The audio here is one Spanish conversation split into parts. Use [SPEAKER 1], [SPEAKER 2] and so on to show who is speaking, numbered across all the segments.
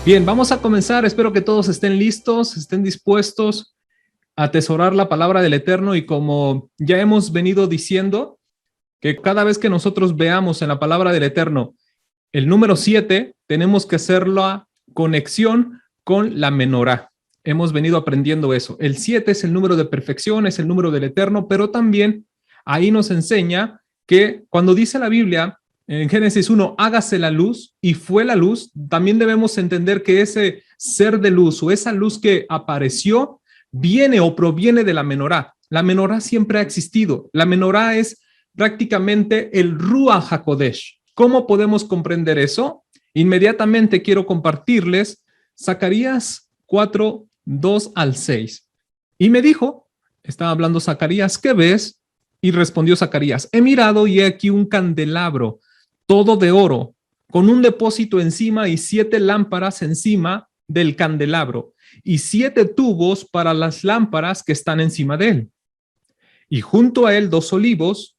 [SPEAKER 1] Bien, vamos a comenzar. Espero que todos estén listos, estén dispuestos a atesorar la palabra del Eterno, y como ya hemos venido diciendo, que cada vez que nosotros veamos en la palabra del Eterno el número 7, tenemos que hacer la conexión con la menorá. Hemos venido aprendiendo eso. El 7 es el número de perfección, es el número del Eterno, pero también ahí nos enseña que cuando dice la Biblia en Génesis 1, hágase la luz, y fue la luz, también debemos entender que ese ser de luz o esa luz que apareció viene o proviene de la menorá. La menorá siempre ha existido. La menorá es prácticamente el Ruach HaKodesh. ¿Cómo podemos comprender eso? Inmediatamente quiero compartirles Zacarías 4, 2 al 6. Y me dijo, estaba hablando Zacarías, ¿qué ves? Y respondió Zacarías, he mirado y he aquí un candelabro, todo de oro, con un depósito encima y 7 lámparas encima del candelabro, y 7 tubos para las lámparas que están encima de él. Y junto a él 2 olivos,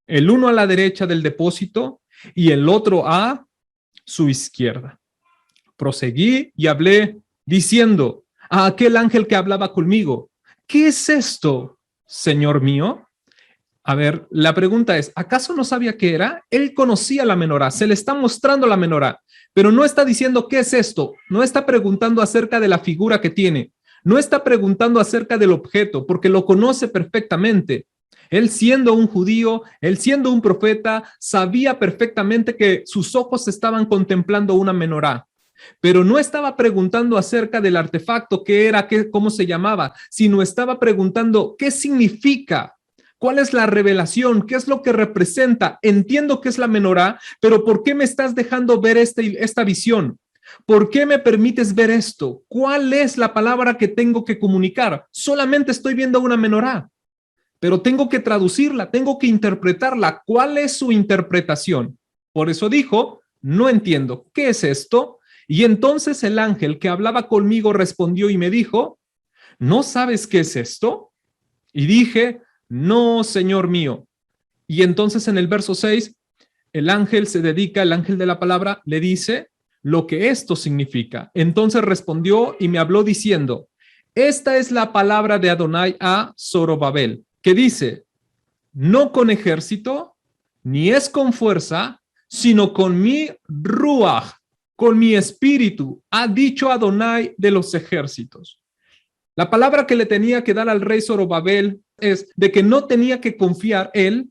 [SPEAKER 1] el uno a la derecha del depósito y el otro a su izquierda. Proseguí y hablé diciendo a aquel ángel que hablaba conmigo, ¿qué es esto, Señor mío? A ver, la pregunta es, ¿acaso no sabía qué era? Él conocía la menorá, se le está mostrando la menorá, pero no está diciendo qué es esto, no está preguntando acerca de la figura que tiene, no está preguntando acerca del objeto, porque lo conoce perfectamente. Él siendo un judío, él siendo un profeta, sabía perfectamente que sus ojos estaban contemplando una menorá, pero no estaba preguntando acerca del artefacto, qué era, cómo se llamaba, sino estaba preguntando qué significa. ¿Cuál es la revelación? ¿Qué es lo que representa? Entiendo que es la menorá, pero ¿por qué me estás dejando ver esta visión? ¿Por qué me permites ver esto? ¿Cuál es la palabra que tengo que comunicar? Solamente estoy viendo una menorá, pero tengo que traducirla, tengo que interpretarla. ¿Cuál es su interpretación? Por eso dijo, no entiendo. ¿Qué es esto? Y entonces el ángel que hablaba conmigo respondió y me dijo, ¿no sabes qué es esto? Y dije, no, Señor mío. Y entonces en el verso 6, el ángel el ángel de la palabra le dice lo que esto significa. Entonces respondió y me habló diciendo, esta es la palabra de Adonai a Zorobabel, que dice, no con ejército, ni es con fuerza, sino con mi ruach, con mi espíritu, ha dicho Adonai de los ejércitos. La palabra que le tenía que dar al rey Zorobabel es de que no tenía que confiar él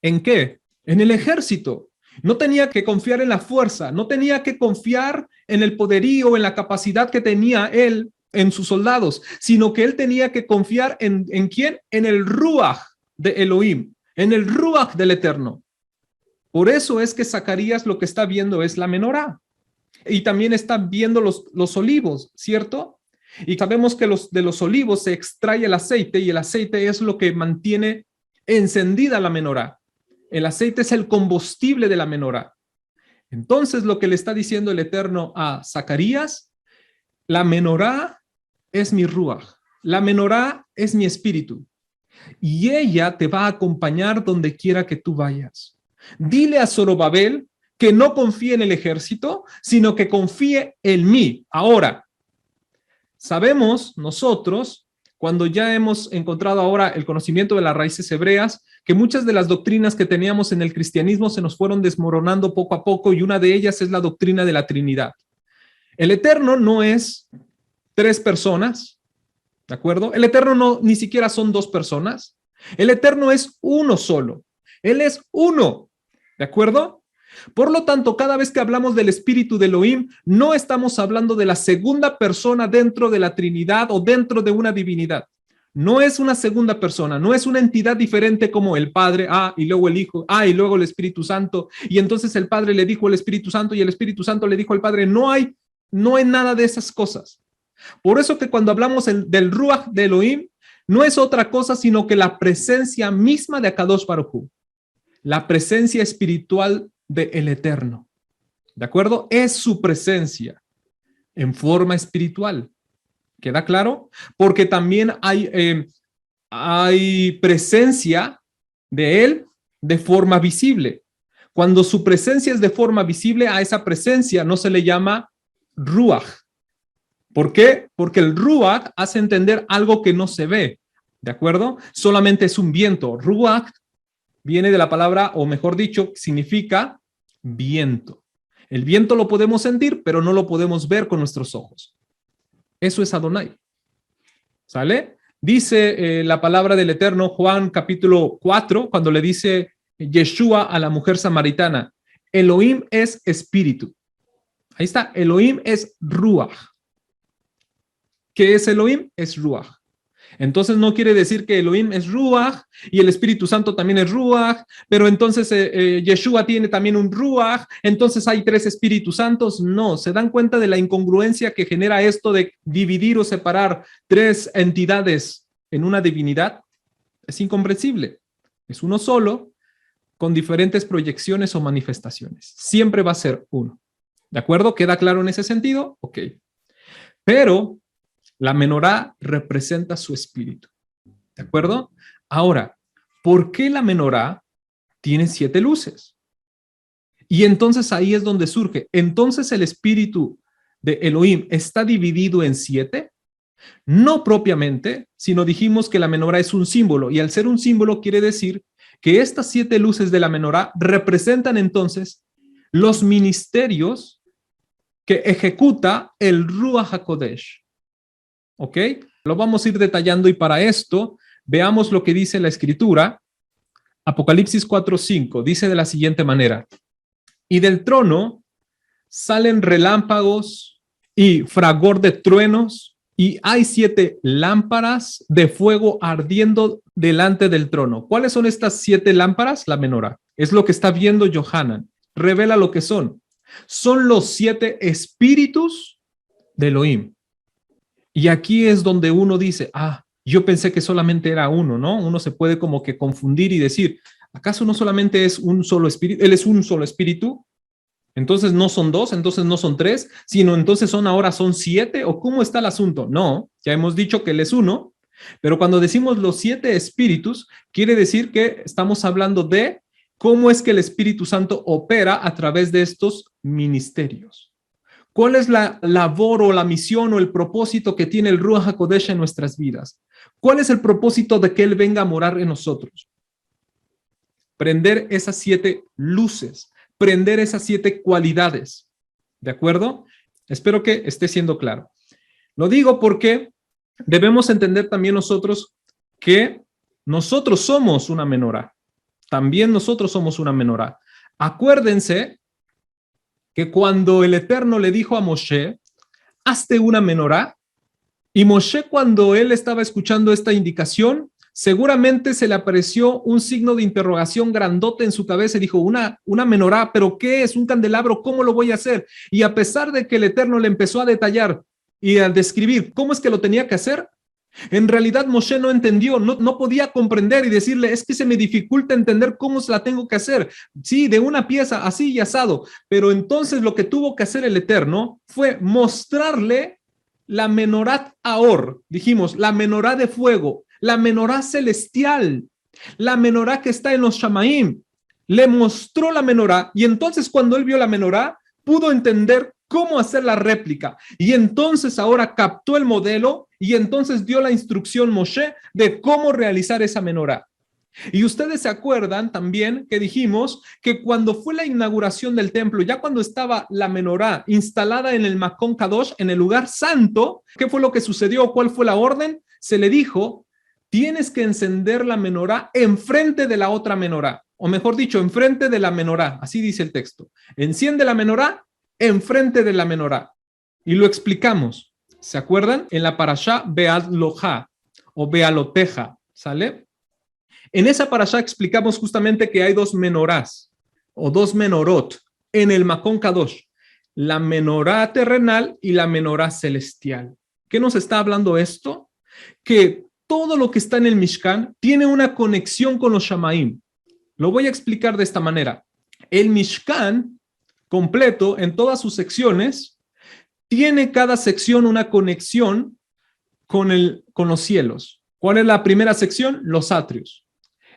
[SPEAKER 1] en qué, en el ejército. No tenía que confiar en la fuerza, no tenía que confiar en el poderío, en la capacidad que tenía él en sus soldados, sino que él tenía que confiar ¿en quién? En el Ruach de Elohim, en el Ruach del Eterno. Por eso es que Zacarías lo que está viendo es la menorá. Y también está viendo los olivos, ¿cierto? Y sabemos que de los olivos se extrae el aceite, y el aceite es lo que mantiene encendida la menorá. El aceite es el combustible de la menorá. Entonces lo que le está diciendo el Eterno a Zacarías, la menorá es mi ruach, la menorá es mi espíritu, y ella te va a acompañar donde quiera que tú vayas. Dile a Zorobabel que no confíe en el ejército, sino que confíe en mí. Ahora, sabemos nosotros, cuando ya hemos encontrado ahora el conocimiento de las raíces hebreas, que muchas de las doctrinas que teníamos en el cristianismo se nos fueron desmoronando poco a poco, y una de ellas es la doctrina de la Trinidad. El Eterno no es 3 personas, ¿de acuerdo? El Eterno no, ni siquiera son 2 personas. El Eterno es uno solo. Él es uno, ¿de acuerdo? Por lo tanto, cada vez que hablamos del espíritu de Elohim, no estamos hablando de la segunda persona dentro de la Trinidad o dentro de una divinidad. No es una segunda persona, no es una entidad diferente como el Padre, y luego el Hijo, y luego el Espíritu Santo, y entonces el Padre le dijo al Espíritu Santo y el Espíritu Santo le dijo al Padre. No hay nada de esas cosas. Por eso que cuando hablamos del Ruach de Elohim, no es otra cosa sino que la presencia misma de Akadosh Baruj Hu, la presencia espiritual del Eterno, ¿de acuerdo? Es su presencia en forma espiritual. ¿Queda claro? Porque también hay presencia de él de forma visible. Cuando su presencia es de forma visible, a esa presencia no se le llama ruach. ¿Por qué? Porque el ruach hace entender algo que no se ve, ¿de acuerdo? Solamente es un viento. Ruach viene de la palabra, o mejor dicho, significa viento. El viento lo podemos sentir, pero no lo podemos ver con nuestros ojos. Eso es Adonai. ¿Sale? Dice la palabra del Eterno, Juan capítulo 4, cuando le dice Yeshua a la mujer samaritana, Elohim es espíritu. Ahí está, Elohim es ruach. ¿Qué es Elohim? Es ruach. Entonces no quiere decir que Elohim es ruach y el Espíritu Santo también es ruach, pero entonces Yeshua tiene también un ruach, entonces hay 3 Espíritus Santos. No, ¿se dan cuenta de la incongruencia que genera esto de dividir o separar 3 entidades en una divinidad? Es incomprensible. Es uno solo con diferentes proyecciones o manifestaciones. Siempre va a ser uno. ¿De acuerdo? ¿Queda claro en ese sentido? Ok. Pero la menorá representa su espíritu. ¿De acuerdo? Ahora, ¿por qué la menorá tiene 7 luces? Y entonces ahí es donde surge. Entonces el espíritu de Elohim está dividido en 7. No propiamente, sino dijimos que la menorá es un símbolo. Y al ser un símbolo quiere decir que estas 7 luces de la menorá representan entonces los ministerios que ejecuta el Ruach HaKodesh. ¿Ok? Lo vamos a ir detallando y para esto veamos lo que dice la escritura. Apocalipsis 4:5 dice de la siguiente manera: y del trono salen relámpagos y fragor de truenos, y hay 7 lámparas de fuego ardiendo delante del trono. ¿Cuáles son estas 7 lámparas? La menorá. Es lo que está viendo Yohanan. Revela lo que son. Son los 7 espíritus de Elohim. Y aquí es donde uno dice, yo pensé que solamente era uno, ¿no? Uno se puede como que confundir y decir, ¿acaso no solamente es un solo espíritu? Él es un solo espíritu. Entonces no son 2, entonces no son 3, sino entonces ahora son 7, ¿o cómo está el asunto? No, ya hemos dicho que él es uno, pero cuando decimos los 7 espíritus, quiere decir que estamos hablando de cómo es que el Espíritu Santo opera a través de estos ministerios. ¿Cuál es la labor o la misión o el propósito que tiene el Ruach HaKodesh en nuestras vidas? ¿Cuál es el propósito de que Él venga a morar en nosotros? Prender esas 7 luces, prender esas 7 cualidades. ¿De acuerdo? Espero que esté siendo claro. Lo digo porque debemos entender también nosotros que nosotros somos una menorá. También nosotros somos una menorá. Acuérdense que cuando el Eterno le dijo a Moshe, hazte una menorá, y Moshe, cuando él estaba escuchando esta indicación, seguramente se le apareció un signo de interrogación grandote en su cabeza y dijo, una menorá, ¿pero qué es? ¿Un candelabro? ¿Cómo lo voy a hacer? Y a pesar de que el Eterno le empezó a detallar y a describir cómo es que lo tenía que hacer, en realidad Moshe no entendió, no podía comprender y decirle, es que se me dificulta entender cómo se la tengo que hacer. Sí, de una pieza así y asado. Pero entonces lo que tuvo que hacer el Eterno fue mostrarle la menorá Ahor, dijimos, la menorá de fuego, la menorá celestial, la menorá que está en los Shamaim. Le mostró la menorá y entonces cuando él vio la menorá, pudo entender cómo hacer la réplica. Y entonces ahora captó el modelo y entonces dio la instrucción Moshe de cómo realizar esa menorá. Y ustedes se acuerdan también que dijimos que cuando fue la inauguración del templo, ya cuando estaba la menorá instalada en el Makon Kadosh, en el lugar santo, ¿qué fue lo que sucedió? ¿Cuál fue la orden? Se le dijo, tienes que encender la menorá enfrente de la otra menorá, o mejor dicho, enfrente de la menorá, así dice el texto. Enciende la menorá enfrente de la menorá. Y lo explicamos, ¿se acuerdan? En la parashá Bealoja o Bealoteja, ¿sale? En esa parashá explicamos justamente que hay 2 menorás o 2 menorot en el Makon Kadosh, la menorá terrenal y la menorá celestial. ¿Qué nos está hablando esto? Que todo lo que está en el Mishkan tiene una conexión con los Shamaim. Lo voy a explicar de esta manera. El Mishkan completo en todas sus secciones tiene cada sección una conexión con los cielos. ¿Cuál es la primera sección? Los atrios.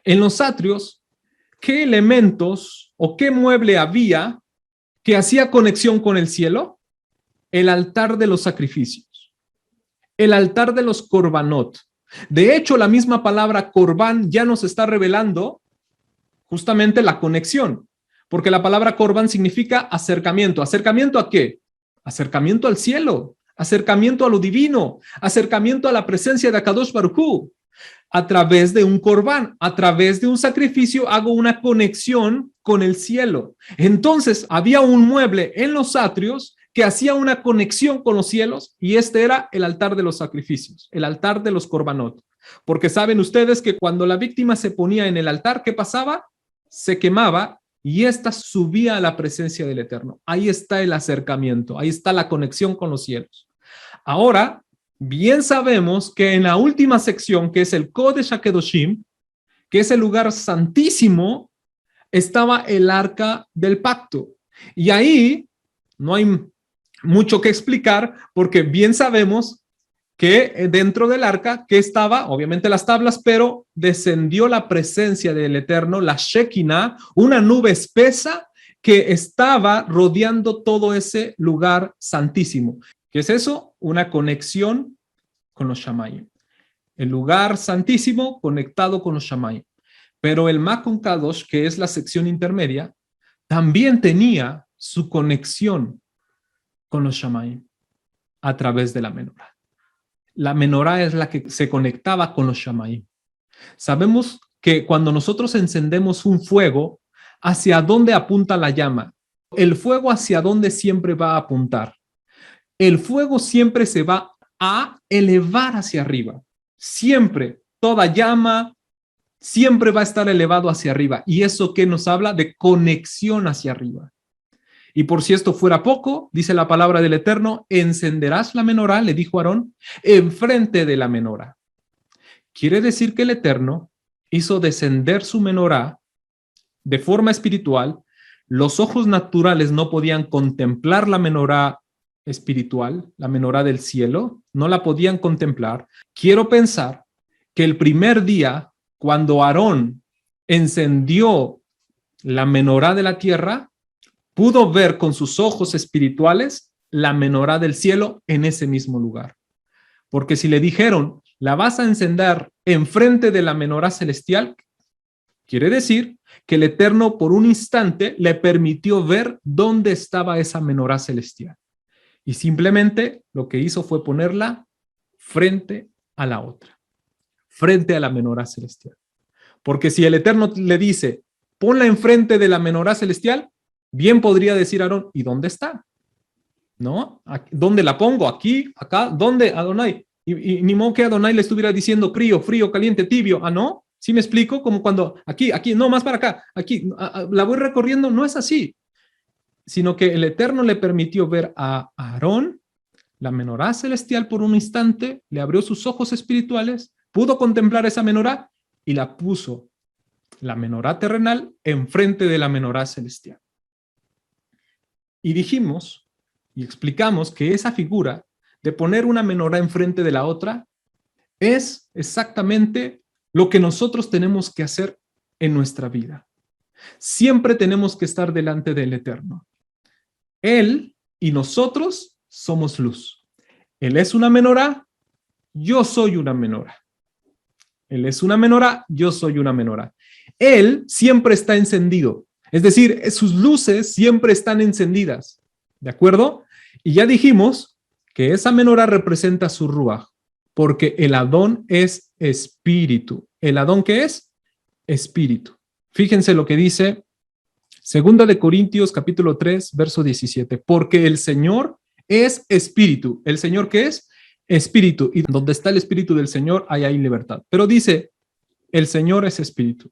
[SPEAKER 1] En los atrios, ¿qué elementos o qué mueble había que hacía conexión con el cielo? el altar de los sacrificios, el altar de los korbanot. De hecho, la misma palabra corbán ya nos está revelando justamente la conexión, porque la palabra corbán significa acercamiento. ¿Acercamiento a qué? Acercamiento al cielo, acercamiento a lo divino, acercamiento a la presencia de Akadosh Baruj Hu. A través de un corbán, a través de un sacrificio, hago una conexión con el cielo. Entonces, había un mueble en los atrios que hacía una conexión con los cielos, y este era el altar de los sacrificios, el altar de los korbanot. Porque saben ustedes que cuando la víctima se ponía en el altar, ¿qué pasaba? Se quemaba y ésta subía a la presencia del Eterno. Ahí está el acercamiento, ahí está la conexión con los cielos. Ahora, bien sabemos que en la última sección, que es el Kodesh HaKedoshim, que es el lugar santísimo, estaba el arca del pacto. Y ahí no hay mucho que explicar, porque bien sabemos que dentro del arca, que estaba, obviamente las tablas, pero descendió la presencia del Eterno, la Shekinah, una nube espesa que estaba rodeando todo ese lugar santísimo. ¿Qué es eso? Una conexión con los Shamayim. El lugar santísimo conectado con los Shamayim. Pero el Makon Kadosh, que es la sección intermedia, también tenía su conexión con los Shamayim a través de la menorá. La menorá es la que se conectaba con los Shamayim. Sabemos que cuando nosotros encendemos un fuego, ¿hacia dónde apunta la llama? El fuego hacia dónde siempre va a apuntar. El fuego siempre se va a elevar hacia arriba. Siempre, toda llama siempre va a estar elevado hacia arriba. ¿Y eso qué nos habla? De conexión hacia arriba. Y por si esto fuera poco, dice la palabra del Eterno, encenderás la menorá, le dijo Aarón, enfrente de la menorá. Quiere decir que el Eterno hizo descender su menorá de forma espiritual. Los ojos naturales no podían contemplar la menorá espiritual, la menorá del cielo, no la podían contemplar. Quiero pensar que el primer día, cuando Aarón encendió la menorá de la tierra, pudo ver con sus ojos espirituales la menorá del cielo en ese mismo lugar. Porque si le dijeron, la vas a encender enfrente de la menorá celestial, quiere decir que el Eterno por un instante le permitió ver dónde estaba esa menorá celestial. Y simplemente lo que hizo fue ponerla frente a la otra, frente a la menorá celestial. Porque si el Eterno le dice, ponla enfrente de la menorá celestial, bien podría decir Aarón, ¿y dónde está? ¿No? ¿Dónde la pongo? ¿Aquí? ¿Acá? ¿Dónde? Adonai. Y ni modo que Adonai le estuviera diciendo frío, frío, caliente, tibio. ¿Ah, no? ¿Sí me explico? Como cuando aquí, no, más para acá, aquí, la voy recorriendo. No es así. Sino que el Eterno le permitió ver a Aarón, la menorá celestial por un instante, le abrió sus ojos espirituales, pudo contemplar esa menorá y la puso, la menorá terrenal, enfrente de la menorá celestial. Y dijimos y explicamos que esa figura de poner una menorá enfrente de la otra es exactamente lo que nosotros tenemos que hacer en nuestra vida. Siempre tenemos que estar delante del Eterno. Él y nosotros somos luz. Él es una menorá, yo soy una menorá. Él es una menorá, yo soy una menorá. Él siempre está encendido. Es decir, sus luces siempre están encendidas, ¿de acuerdo? Y ya dijimos que esa menorá representa su ruaj, porque el Adón es espíritu. ¿El Adón qué es? Espíritu. Fíjense lo que dice 2 de Corintios capítulo 3, verso 17. Porque el Señor es espíritu. ¿El Señor qué es? Espíritu. Y donde está el espíritu del Señor, hay libertad. Pero dice, el Señor es espíritu.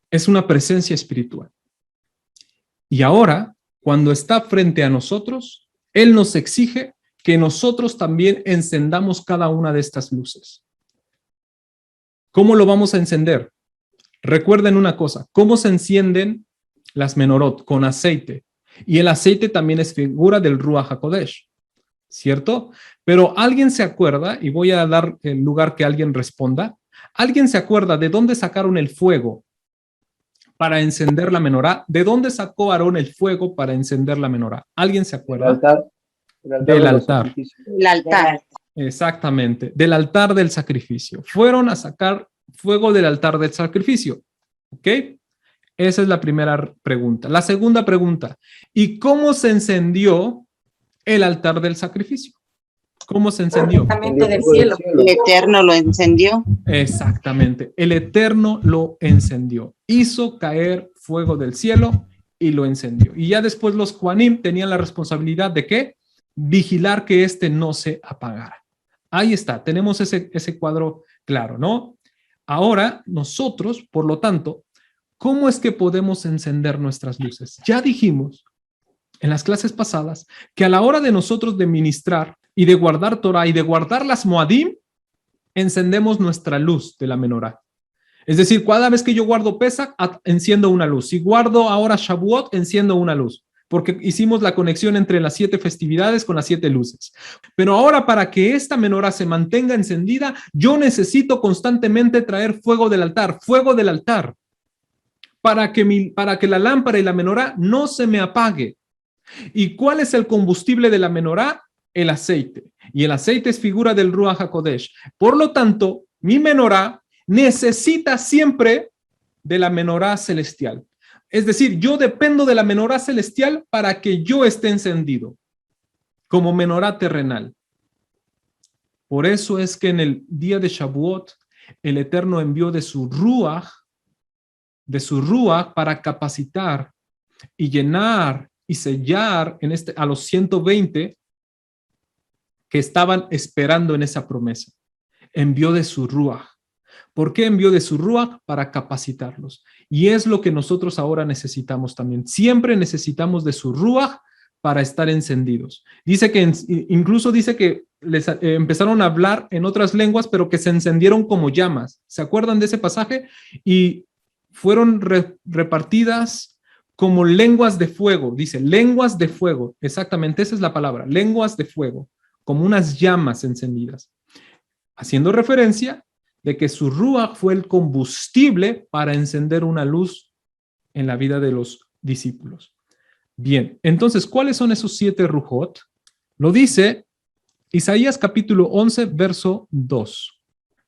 [SPEAKER 1] Es una presencia espiritual. Y ahora, cuando está frente a nosotros, Él nos exige que nosotros también encendamos cada una de estas luces. ¿Cómo lo vamos a encender? Recuerden una cosa, ¿cómo se encienden las menorot? Con aceite. Y el aceite también es figura del Ruach HaKodesh, ¿cierto? Pero alguien se acuerda, y voy a dar el lugar que alguien responda, ¿alguien se acuerda de dónde sacaron el fuego para encender la menorá? ¿De dónde sacó Aarón el fuego para encender la menorá? ¿Alguien se acuerda? Del altar.
[SPEAKER 2] El altar.
[SPEAKER 1] Exactamente, del altar del sacrificio. Fueron a sacar fuego del altar del sacrificio. ¿Ok? Esa es la primera pregunta. La segunda pregunta, ¿y cómo se encendió el altar del sacrificio? ¿Cómo se encendió?
[SPEAKER 2] Del cielo. El Eterno lo encendió.
[SPEAKER 1] Exactamente, el Eterno lo encendió. Hizo caer fuego del cielo y lo encendió. Y ya después los Juanim tenían la responsabilidad de ¿qué? Vigilar que este no se apagara. Ahí está, tenemos ese cuadro claro, ¿no? Ahora nosotros, por lo tanto, ¿cómo es que podemos encender nuestras luces? Ya dijimos en las clases pasadas que a la hora de nosotros de ministrar y de guardar Torah y de guardar las Moadim, encendemos nuestra luz de la menorá. Es decir, cada vez que yo guardo Pesach, enciendo una luz. Si guardo ahora Shavuot, enciendo una luz, porque hicimos la conexión entre las 7 festividades con las 7 luces. Pero ahora, para que esta menorá se mantenga encendida, yo necesito constantemente traer fuego del altar, para que la lámpara y la menorá no se me apague. ¿Y cuál es el combustible de la menorá? El aceite. Y el aceite es figura del Ruach HaKodesh. Por lo tanto, mi menorá necesita siempre de la menorá celestial. Es decir, yo dependo de la menorá celestial para que yo esté encendido, como menorá terrenal. Por eso es que en el día de Shavuot, el Eterno envió de su Ruach para capacitar y llenar y sellar a los 120 que estaban esperando en esa promesa. Envió de su Ruach. ¿Por qué envió de su Ruach? Para capacitarlos. Y es lo que nosotros ahora necesitamos también. Siempre necesitamos de su Ruach para estar encendidos. Incluso dice que les empezaron a hablar en otras lenguas, pero que se encendieron como llamas. ¿Se acuerdan de ese pasaje? Y fueron repartidas como lenguas de fuego. Dice, lenguas de fuego. Exactamente, esa es la palabra, lenguas de fuego, como unas llamas encendidas. Haciendo referencia de que su Ruach fue el combustible para encender una luz en la vida de los discípulos. Bien, entonces, ¿cuáles son esos 7 Rujot? Lo dice Isaías capítulo 11, verso 2.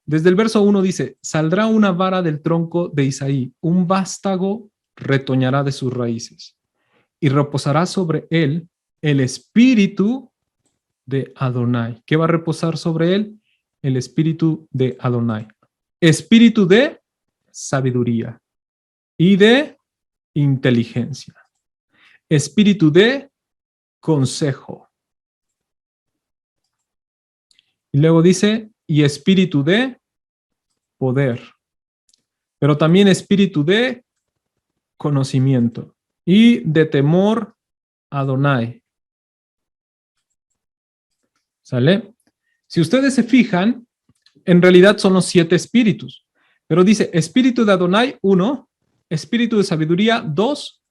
[SPEAKER 1] Desde el verso 1 dice, saldrá una vara del tronco de Isaí, un vástago retoñará de sus raíces, y reposará sobre él el espíritu de Adonai. ¿Qué va a reposar sobre él? El espíritu de Adonai. Espíritu de sabiduría y de inteligencia. Espíritu de consejo. Y luego dice, y espíritu de poder, pero también espíritu de conocimiento y de temor a Adonai. ¿Sale? Si ustedes se fijan, en realidad son los 7 espíritus, pero dice espíritu de Adonai 1, espíritu de sabiduría 2,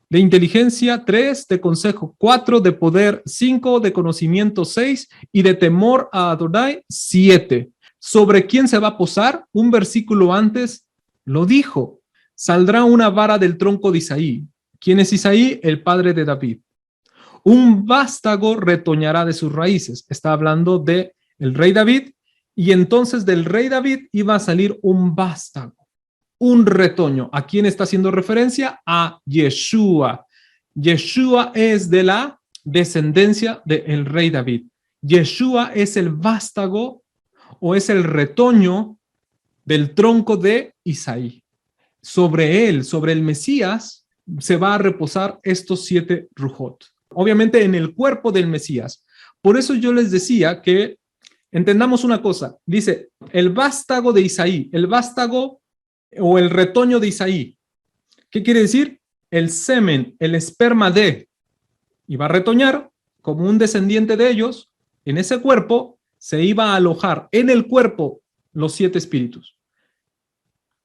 [SPEAKER 1] de inteligencia 3, de consejo 4, de poder 5, de conocimiento 6 y de temor a Adonai 7. ¿Sobre quién se va a posar? Un versículo antes lo dijo, saldrá una vara del tronco de Isaí. ¿Quién es Isaí? El padre de David. Un vástago retoñará de sus raíces. Está hablando de el rey David, y entonces del rey David iba a salir un vástago, un retoño. ¿A quién está haciendo referencia? A Yeshua. Yeshua es de la descendencia del rey David. Yeshua es el vástago o es el retoño del tronco de Isaí. Sobre él, sobre el Mesías, se va a reposar estos 7 Rujot. Obviamente en el cuerpo del Mesías. Por eso yo les decía que entendamos una cosa. Dice, el vástago de Isaí, el vástago o el retoño de Isaí. ¿Qué quiere decir? El semen, el esperma de. Y va a retoñar como un descendiente de ellos. En ese cuerpo se iba a alojar en el cuerpo los 7 espíritus.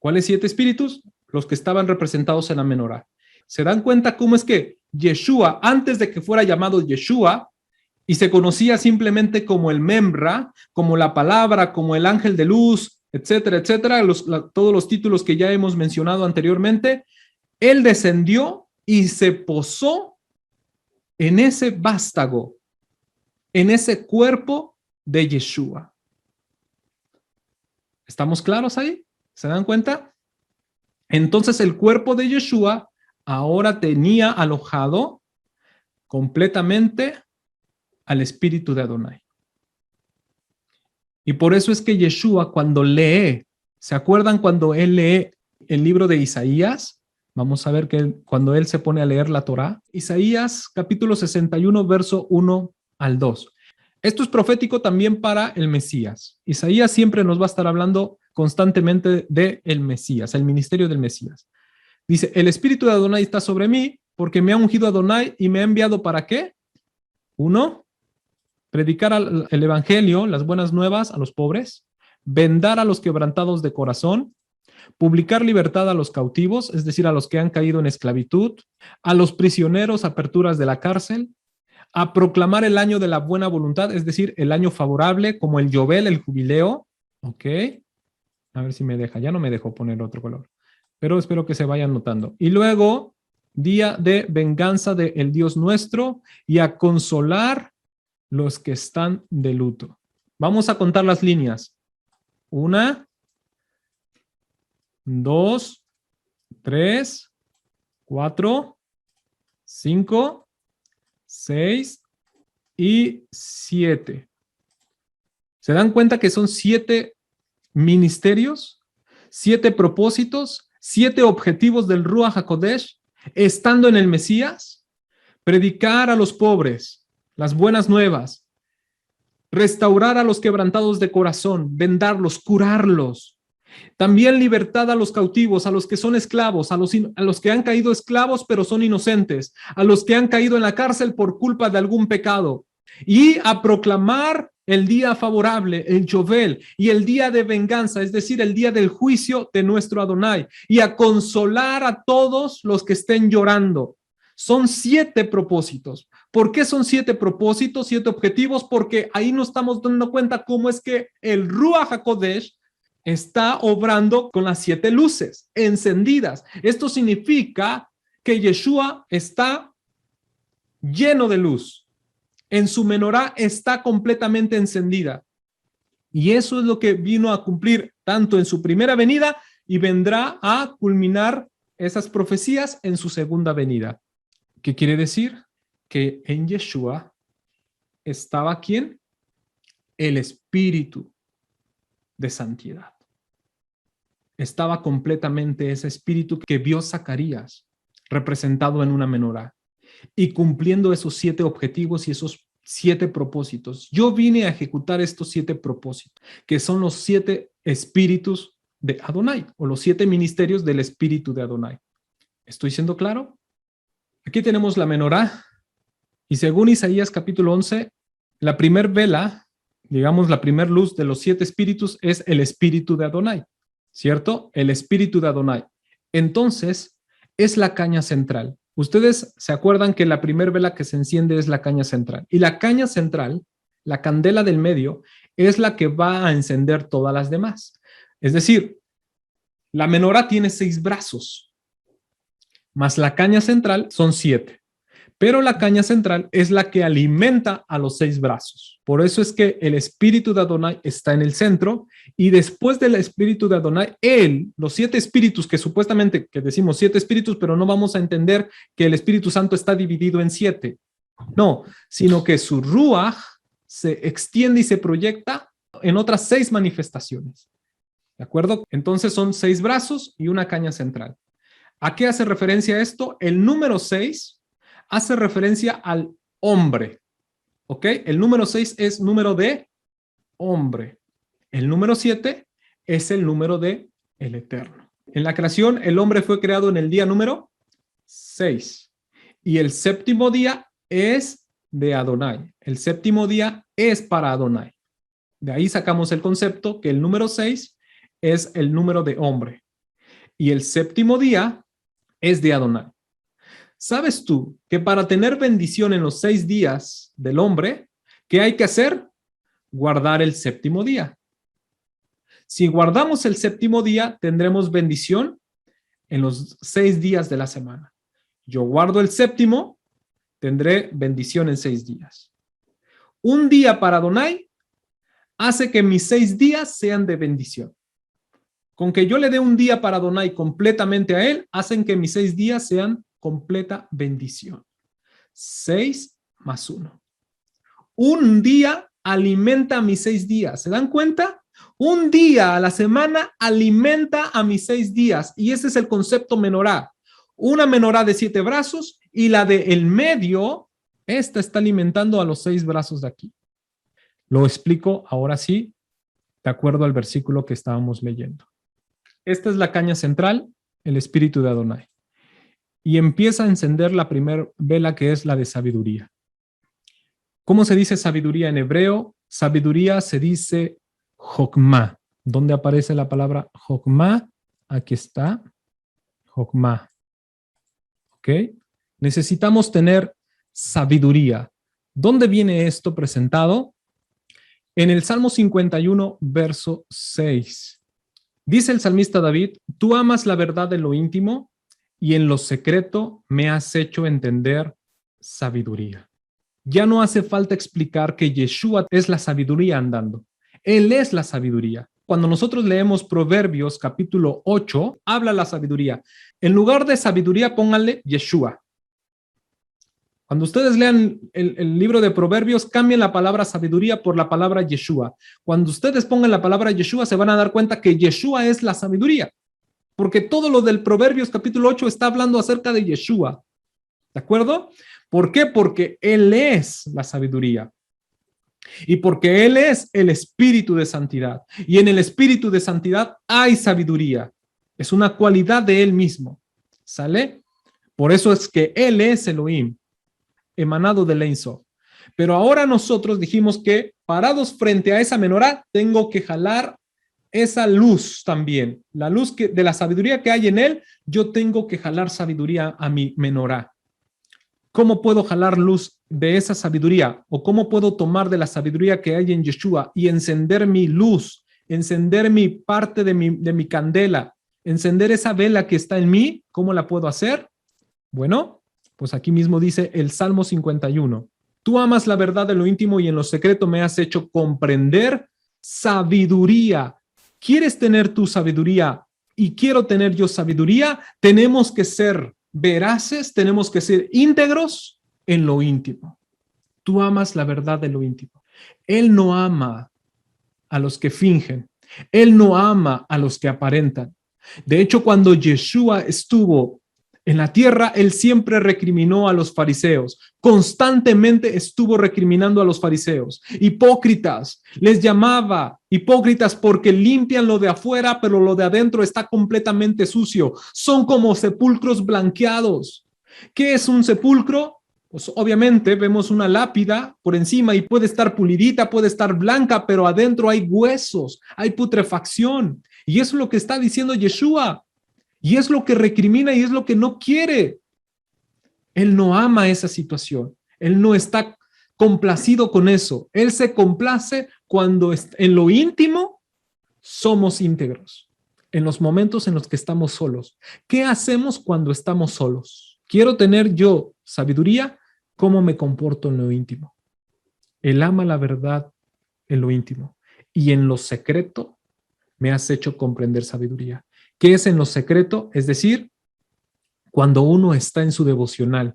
[SPEAKER 1] ¿Cuáles 7 espíritus? Los que estaban representados en la menorá. ¿Se dan cuenta cómo es que Yeshua, antes de que fuera llamado Yeshua, y se conocía simplemente como el Memra, como la palabra, como el ángel de luz, etcétera, etcétera, todos los títulos que ya hemos mencionado anteriormente, él descendió y se posó en ese vástago, en ese cuerpo de Yeshua. ¿Estamos claros ahí? ¿Se dan cuenta? Entonces el cuerpo de Yeshua ahora tenía alojado completamente al espíritu de Adonai. Y por eso es que Yeshua cuando lee, ¿se acuerdan cuando él lee el libro de Isaías? Vamos a ver que cuando él se pone a leer la Torá, Isaías capítulo 61, verso 1 al 2. Esto es profético también para el Mesías. Isaías siempre nos va a estar hablando constantemente de el Mesías, el ministerio del Mesías. Dice, el espíritu de Adonai está sobre mí porque me ha ungido Adonai y me ha enviado ¿para qué? 1, predicar el evangelio, las buenas nuevas a los pobres, vendar a los quebrantados de corazón, publicar libertad a los cautivos, es decir, a los que han caído en esclavitud, a los prisioneros aperturas de la cárcel, a proclamar el año de la buena voluntad, es decir, el año favorable, como el Yobel, el jubileo. Ok, a ver si me deja, ya no me dejó poner otro color, pero espero que se vayan notando. Y luego, día de venganza del Dios nuestro y a consolar los que están de luto. Vamos a contar las líneas. 1, 2, 3, 4, 5, 6 y 7. ¿Se dan cuenta que son 7 ministerios, 7 propósitos, 7 objetivos del Ruach HaKodesh estando en el Mesías? Predicar a los pobres las buenas nuevas, restaurar a los quebrantados de corazón, vendarlos, curarlos. También libertad a los cautivos, a los que son esclavos, a los que han caído esclavos pero son inocentes, a los que han caído en la cárcel por culpa de algún pecado. Y a proclamar el día favorable, el Yovel, y el día de venganza, es decir, el día del juicio de nuestro Adonai, y a consolar a todos los que estén llorando. Son 7 propósitos. ¿Por qué son 7 propósitos, 7 objetivos? Porque ahí nos estamos dando cuenta cómo es que el Ruach HaKodesh está obrando con las 7 luces encendidas. Esto significa que Yeshua está lleno de luz. En su menorá está completamente encendida. Y eso es lo que vino a cumplir tanto en su primera venida y vendrá a culminar esas profecías en su segunda venida. ¿Qué quiere decir? Que en Yeshua estaba ¿quién? El espíritu de santidad. Estaba completamente ese espíritu que vio Zacarías representado en una menorá y cumpliendo esos 7 objetivos y esos 7 propósitos. Yo vine a ejecutar estos 7 propósitos, que son los 7 espíritus de Adonai o los 7 ministerios del espíritu de Adonai. ¿Estoy siendo claro? Aquí tenemos la menorá y según Isaías capítulo 11, la primer vela, digamos la primer luz de los 7 espíritus es el espíritu de Adonai, ¿cierto? El espíritu de Adonai. Entonces, es la caña central. Ustedes se acuerdan que la primer vela que se enciende es la caña central. Y la caña central, la candela del medio, es la que va a encender todas las demás. Es decir, la menorá tiene 6 brazos, más la caña central son 7. Pero la caña central es la que alimenta a los 6 brazos. Por eso es que el espíritu de Adonai está en el centro y después del espíritu de Adonai, los 7 espíritus que supuestamente, que decimos 7 espíritus, pero no vamos a entender que el Espíritu Santo está dividido en 7. No, sino que su Ruach se extiende y se proyecta en otras 6 manifestaciones. ¿De acuerdo? Entonces son 6 brazos y una caña central. ¿A qué hace referencia esto? El número 6 hace referencia al hombre, ¿ok? El número 6 es número de hombre. El número 7 es el número de el Eterno. En la creación, el hombre fue creado en el día número 6. Y el séptimo día es de Adonai. El séptimo día es para Adonai. De ahí sacamos el concepto que el número 6 es el número de hombre. Y el séptimo día es de Adonai. ¿Sabes tú que para tener bendición en los 6 días del hombre, ¿qué hay que hacer? Guardar el séptimo día. Si guardamos el séptimo día, tendremos bendición en los 6 días de la semana. Yo guardo el séptimo, tendré bendición en 6 días. Un día para Adonai hace que mis 6 días sean de bendición. Con que yo le dé un día para Adonai completamente a él, hacen que mis 6 días sean completa bendición. 6 más 1. Un día alimenta a mis 6 días. ¿Se dan cuenta? Un día a la semana alimenta a mis 6 días. Y ese es el concepto menorá. Una menorá de 7 brazos y la de el medio, esta está alimentando a los 6 brazos de aquí. Lo explico ahora sí, de acuerdo al versículo que estábamos leyendo. Esta es la caña central, el espíritu de Adonai. Y empieza a encender la primera vela, que es la de sabiduría. ¿Cómo se dice sabiduría en hebreo? Sabiduría se dice jokmá. ¿Dónde aparece la palabra jokmá? Aquí está. Jokmá. ¿Ok? Necesitamos tener sabiduría. ¿Dónde viene esto presentado? En el Salmo 51, verso 6. Dice el salmista David, tú amas la verdad en lo íntimo y en lo secreto me has hecho entender sabiduría. Ya no hace falta explicar que Yeshua es la sabiduría andando. Él es la sabiduría. Cuando nosotros leemos Proverbios capítulo 8, habla la sabiduría. En lugar de sabiduría, pónganle Yeshua. Cuando ustedes lean el libro de Proverbios, cambien la palabra sabiduría por la palabra Yeshua. Cuando ustedes pongan la palabra Yeshua, se van a dar cuenta que Yeshua es la sabiduría. Porque todo lo del Proverbios capítulo 8 está hablando acerca de Yeshua. ¿De acuerdo? ¿Por qué? Porque Él es la sabiduría. Y porque Él es el espíritu de santidad. Y en el espíritu de santidad hay sabiduría. Es una cualidad de Él mismo. ¿Sale? Por eso es que Él es Elohim, emanado del Ein Sof. Pero ahora nosotros dijimos que parados frente a esa menorá, tengo que jalar esa luz también. La luz de la sabiduría que hay en Él, yo tengo que jalar sabiduría a mi menorá. ¿Cómo puedo jalar luz de esa sabiduría? ¿O cómo puedo tomar de la sabiduría que hay en Yeshua y encender mi luz, encender mi parte de mi candela, encender esa vela que está en mí? ¿Cómo la puedo hacer? Bueno, pues aquí mismo dice el Salmo 51. Tú amas la verdad de lo íntimo y en lo secreto me has hecho comprender sabiduría. ¿Quieres tener tu sabiduría y quiero tener yo sabiduría? Tenemos que ser veraces, tenemos que ser íntegros en lo íntimo. Tú amas la verdad de lo íntimo. Él no ama a los que fingen. Él no ama a los que aparentan. De hecho, cuando Yeshua estuvo en la tierra, Él siempre recriminó a los fariseos. Constantemente estuvo recriminando a los fariseos. Hipócritas. Les llamaba hipócritas porque limpian lo de afuera, pero lo de adentro está completamente sucio. Son como sepulcros blanqueados. ¿Qué es un sepulcro? Pues obviamente vemos una lápida por encima y puede estar pulidita, puede estar blanca, pero adentro hay huesos, hay putrefacción. Y eso es lo que está diciendo Yeshua. Y es lo que recrimina y es lo que no quiere. Él no ama esa situación. Él no está complacido con eso. Él se complace cuando en lo íntimo somos íntegros. En los momentos en los que estamos solos. ¿Qué hacemos cuando estamos solos? Quiero tener yo sabiduría. ¿Cómo me comporto en lo íntimo? Él ama la verdad en lo íntimo. Y en lo secreto me has hecho comprender sabiduría. ¿Qué es en lo secreto? Es decir, cuando uno está en su devocional,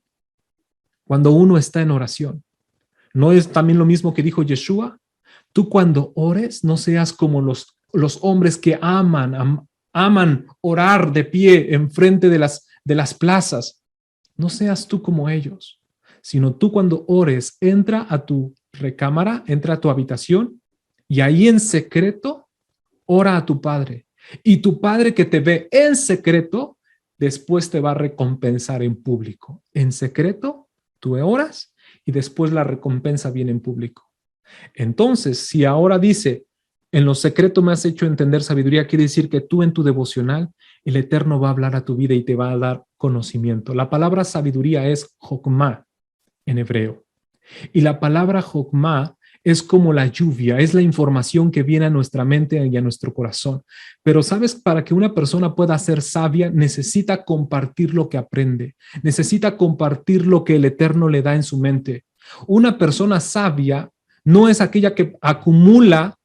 [SPEAKER 1] cuando uno está en oración. ¿No es también lo mismo que dijo Yeshua? Tú cuando ores, no seas como los hombres que aman orar de pie enfrente de las plazas. No seas tú como ellos, sino tú cuando ores, entra a tu recámara, entra a tu habitación y ahí en secreto, ora a tu Padre. Y tu Padre que te ve en secreto, después te va a recompensar en público. En secreto, tú oras y después la recompensa viene en público. Entonces, si ahora dice, en lo secreto me has hecho entender sabiduría, quiere decir que tú en tu devocional, el Eterno va a hablar a tu vida y te va a dar conocimiento. La palabra sabiduría es jokmá en hebreo. Y la palabra jokmá es como la lluvia, es la información que viene a nuestra mente y a nuestro corazón. Pero sabes, para que una persona pueda ser sabia, necesita compartir lo que aprende, necesita compartir lo que el Eterno le da en su mente. Una persona sabia no es aquella que acumula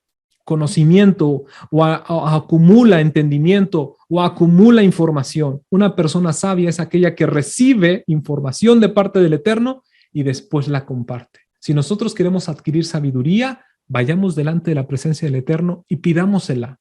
[SPEAKER 1] conocimiento o acumula entendimiento o acumula información. Una persona sabia es aquella que recibe información de parte del Eterno y después la comparte. Si nosotros queremos adquirir sabiduría, vayamos delante de la presencia del Eterno y pidámosela.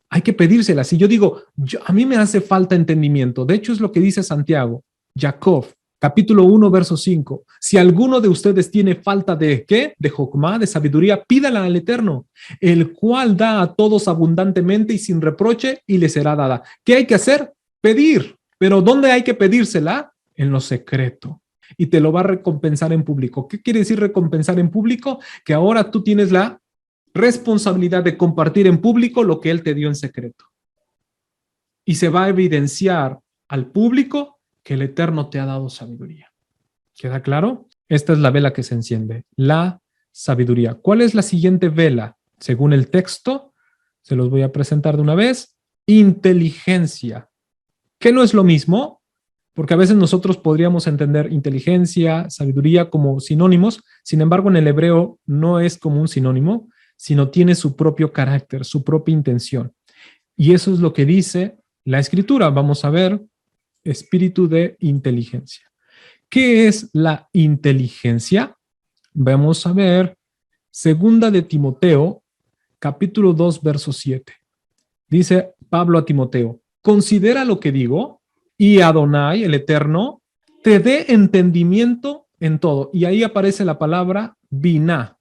[SPEAKER 1] Hay que pedírsela. Si yo digo, a mí me hace falta entendimiento, de hecho es lo que dice Santiago, Jacob, capítulo 1, verso 5. Si alguno de ustedes tiene falta de ¿qué? De jokmá, de sabiduría, pídala al Eterno, el cual da a todos abundantemente y sin reproche y le será dada. ¿Qué hay que hacer? Pedir. ¿Pero dónde hay que pedírsela? En lo secreto. Y te lo va a recompensar en público. ¿Qué quiere decir recompensar en público? Que ahora tú tienes la responsabilidad de compartir en público lo que Él te dio en secreto. Y se va a evidenciar al público que el Eterno te ha dado sabiduría. ¿Queda claro? Esta es la vela que se enciende, la sabiduría. ¿Cuál es la siguiente vela? Según el texto, se los voy a presentar de una vez. Inteligencia. ¿Qué no es lo mismo? Porque a veces nosotros podríamos entender inteligencia, sabiduría como sinónimos. Sin embargo, en el hebreo no es como un sinónimo, sino tiene su propio carácter, su propia intención. Y eso es lo que dice la Escritura. Vamos a ver, espíritu de inteligencia. ¿Qué es la inteligencia? Vamos a ver, segunda de Timoteo, capítulo 2, verso 7. Dice Pablo a Timoteo, considera lo que digo y Adonai, el Eterno, te dé entendimiento en todo. Y ahí aparece la palabra biná.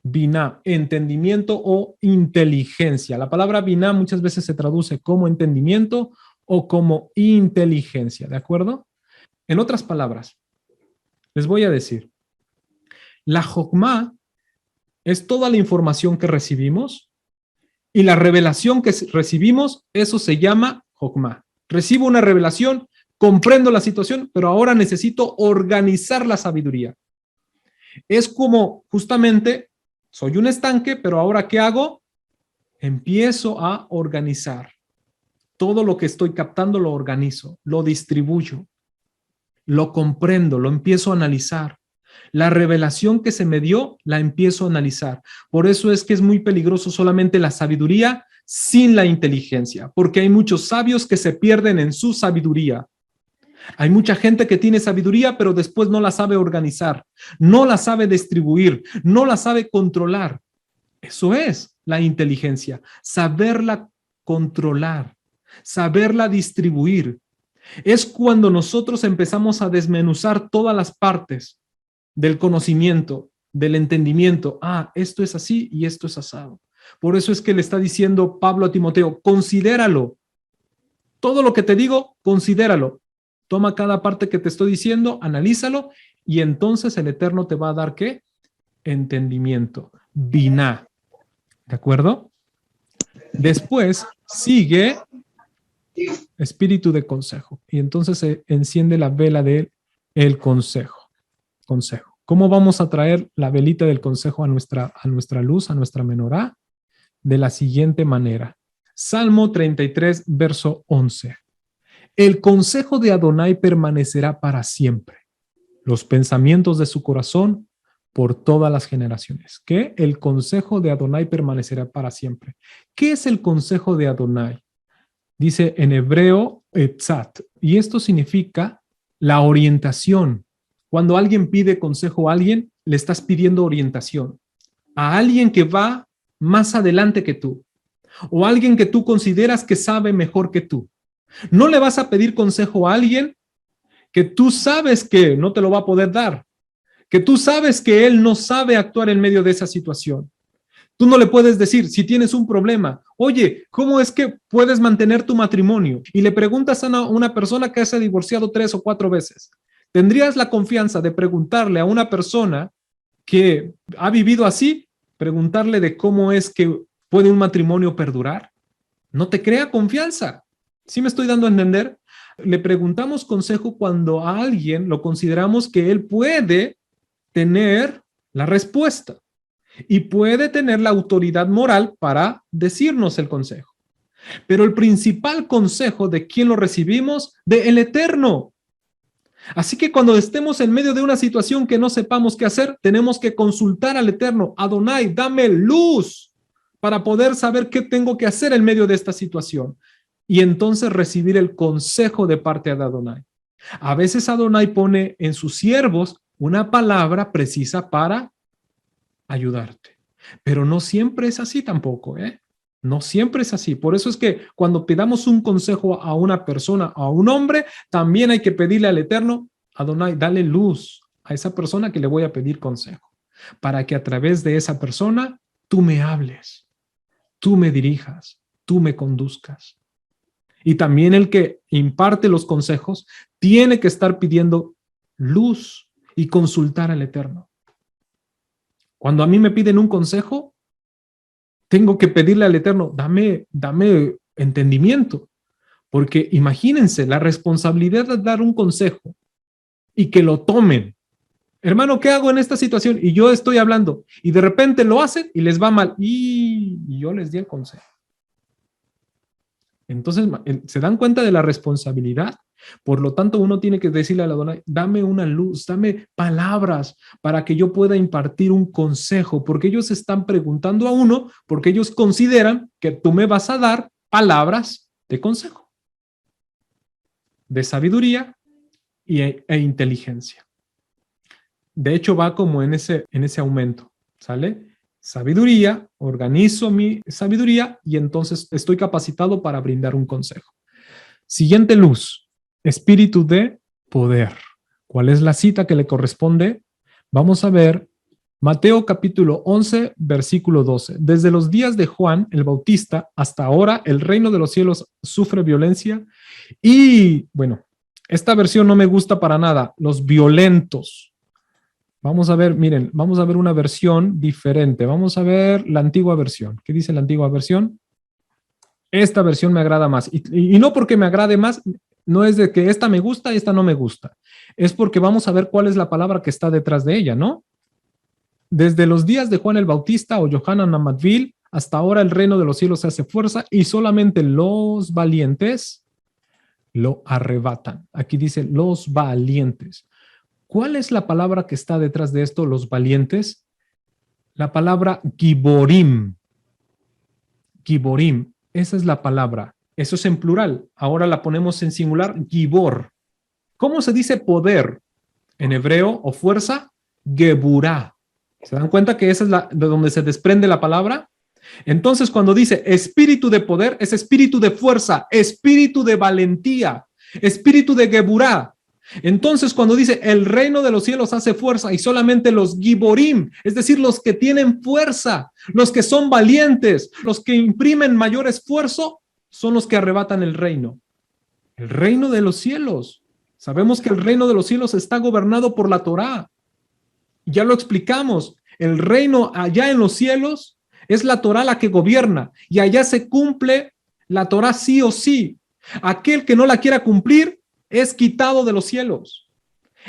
[SPEAKER 1] Biná, entendimiento o inteligencia. La palabra biná muchas veces se traduce como entendimiento o como inteligencia, ¿de acuerdo? En otras palabras, les voy a decir, la jokmá es toda la información que recibimos y la revelación que recibimos, eso se llama jokmá. Recibo una revelación, comprendo la situación, pero ahora necesito organizar la sabiduría. Es como justamente, soy un estanque, pero ahora ¿qué hago? Empiezo a organizar. Todo lo que estoy captando lo organizo, lo distribuyo, lo comprendo, lo empiezo a analizar. La revelación que se me dio, la empiezo a analizar. Por eso es que es muy peligroso solamente la sabiduría sin la inteligencia, porque hay muchos sabios que se pierden en su sabiduría. Hay mucha gente que tiene sabiduría, pero después no la sabe organizar, no la sabe distribuir, no la sabe controlar. Eso es la inteligencia, saberla controlar, saberla distribuir. Es cuando nosotros empezamos a desmenuzar todas las partes del conocimiento, del entendimiento. Ah, esto es así y esto es asado. Por eso es que le está diciendo Pablo a Timoteo, considéralo. Todo lo que te digo, considéralo. Toma cada parte que te estoy diciendo, analízalo y entonces el Eterno te va a dar ¿qué? Entendimiento. Biná. ¿De acuerdo? Después sigue espíritu de consejo. Y entonces se enciende la vela del consejo. Consejo. ¿Cómo vamos a traer la velita del consejo a nuestra luz, a nuestra menorá? De la siguiente manera. Salmo 33, verso 11. El consejo de Adonai permanecerá para siempre. Los pensamientos de su corazón por todas las generaciones. ¿Qué? El consejo de Adonai permanecerá para siempre. ¿Qué es el consejo de Adonai? Dice en hebreo, etzat, y esto significa la orientación. Cuando alguien pide consejo a alguien, le estás pidiendo orientación. A alguien que va más adelante que tú, o alguien que tú consideras que sabe mejor que tú. No le vas a pedir consejo a alguien que tú sabes que no te lo va a poder dar, que tú sabes que él no sabe actuar en medio de esa situación. Tú no le puedes decir, si tienes un problema, oye, ¿cómo es que puedes mantener tu matrimonio? Y le preguntas a una persona que se ha divorciado 3 o 4 veces. ¿Tendrías la confianza de preguntarle a una persona que ha vivido así, preguntarle de cómo es que puede un matrimonio perdurar? No te crea confianza. ¿Sí me estoy dando a entender? Le preguntamos consejo cuando a alguien lo consideramos que él puede tener la respuesta y puede tener la autoridad moral para decirnos el consejo. Pero el principal consejo, ¿de quién lo recibimos? De el Eterno. Así que cuando estemos en medio de una situación que no sepamos qué hacer, tenemos que consultar al Eterno. Adonai, dame luz para poder saber qué tengo que hacer en medio de esta situación. Y entonces recibir el consejo de parte de Adonai. A veces Adonai pone en sus siervos una palabra precisa para ayudarte. Pero no siempre es así tampoco, ¿eh? No siempre es así. Por eso es que cuando pidamos un consejo a una persona, a un hombre, también hay que pedirle al Eterno, Adonai, dale luz a esa persona que le voy a pedir consejo, para que a través de esa persona tú me hables, tú me dirijas, tú me conduzcas. Y también el que imparte los consejos tiene que estar pidiendo luz y consultar al Eterno. Cuando a mí me piden un consejo, tengo que pedirle al Eterno, dame entendimiento, porque imagínense la responsabilidad de dar un consejo y que lo tomen. Hermano, ¿qué hago en esta situación? Y yo estoy hablando y de repente lo hacen y les va mal y yo les di el consejo. Entonces, ¿se dan cuenta de la responsabilidad? Por lo tanto, uno tiene que decirle a la dona, dame una luz, dame palabras para que yo pueda impartir un consejo, porque ellos están preguntando a uno, porque ellos consideran que tú me vas a dar palabras de consejo, de sabiduría e inteligencia. De hecho, va como en ese aumento, ¿sale? Sabiduría, organizo mi sabiduría y entonces estoy capacitado para brindar un consejo. Siguiente luz, espíritu de poder. ¿Cuál es la cita que le corresponde? Vamos a ver Mateo capítulo 11, versículo 12. Desde los días de Juan el Bautista hasta ahora el reino de los cielos sufre violencia y, bueno, esta versión no me gusta para nada, los violentos. Vamos a ver, miren, vamos a ver una versión diferente. Vamos a ver la antigua versión. ¿Qué dice la antigua versión? Esta versión me agrada más. Y no porque me agrade más, no es de que esta me gusta y esta no me gusta. Es porque vamos a ver cuál es la palabra que está detrás de ella, ¿no? Desde los días de Juan el Bautista o Yohanan Amadvil, hasta ahora el reino de los cielos se hace fuerza y solamente los valientes lo arrebatan. Aquí dice los valientes. ¿Cuál es la palabra que está detrás de esto, los valientes? La palabra giborim. Giborim, esa es la palabra. Eso es en plural. Ahora la ponemos en singular, gibor. ¿Cómo se dice poder en hebreo o fuerza? Geburah. ¿Se dan cuenta que esa es de donde se desprende la palabra? Entonces, cuando dice espíritu de poder, es espíritu de fuerza, espíritu de valentía, espíritu de geburah. Entonces, cuando dice el reino de los cielos hace fuerza y solamente los giborim, es decir, los que tienen fuerza, los que son valientes, los que imprimen mayor esfuerzo, son los que arrebatan el reino. El reino de los cielos. Sabemos que el reino de los cielos está gobernado por la Torá. Ya lo explicamos. El reino allá en los cielos es la Torá la que gobierna y allá se cumple la Torá sí o sí. Aquel que no la quiera cumplir es quitado de los cielos.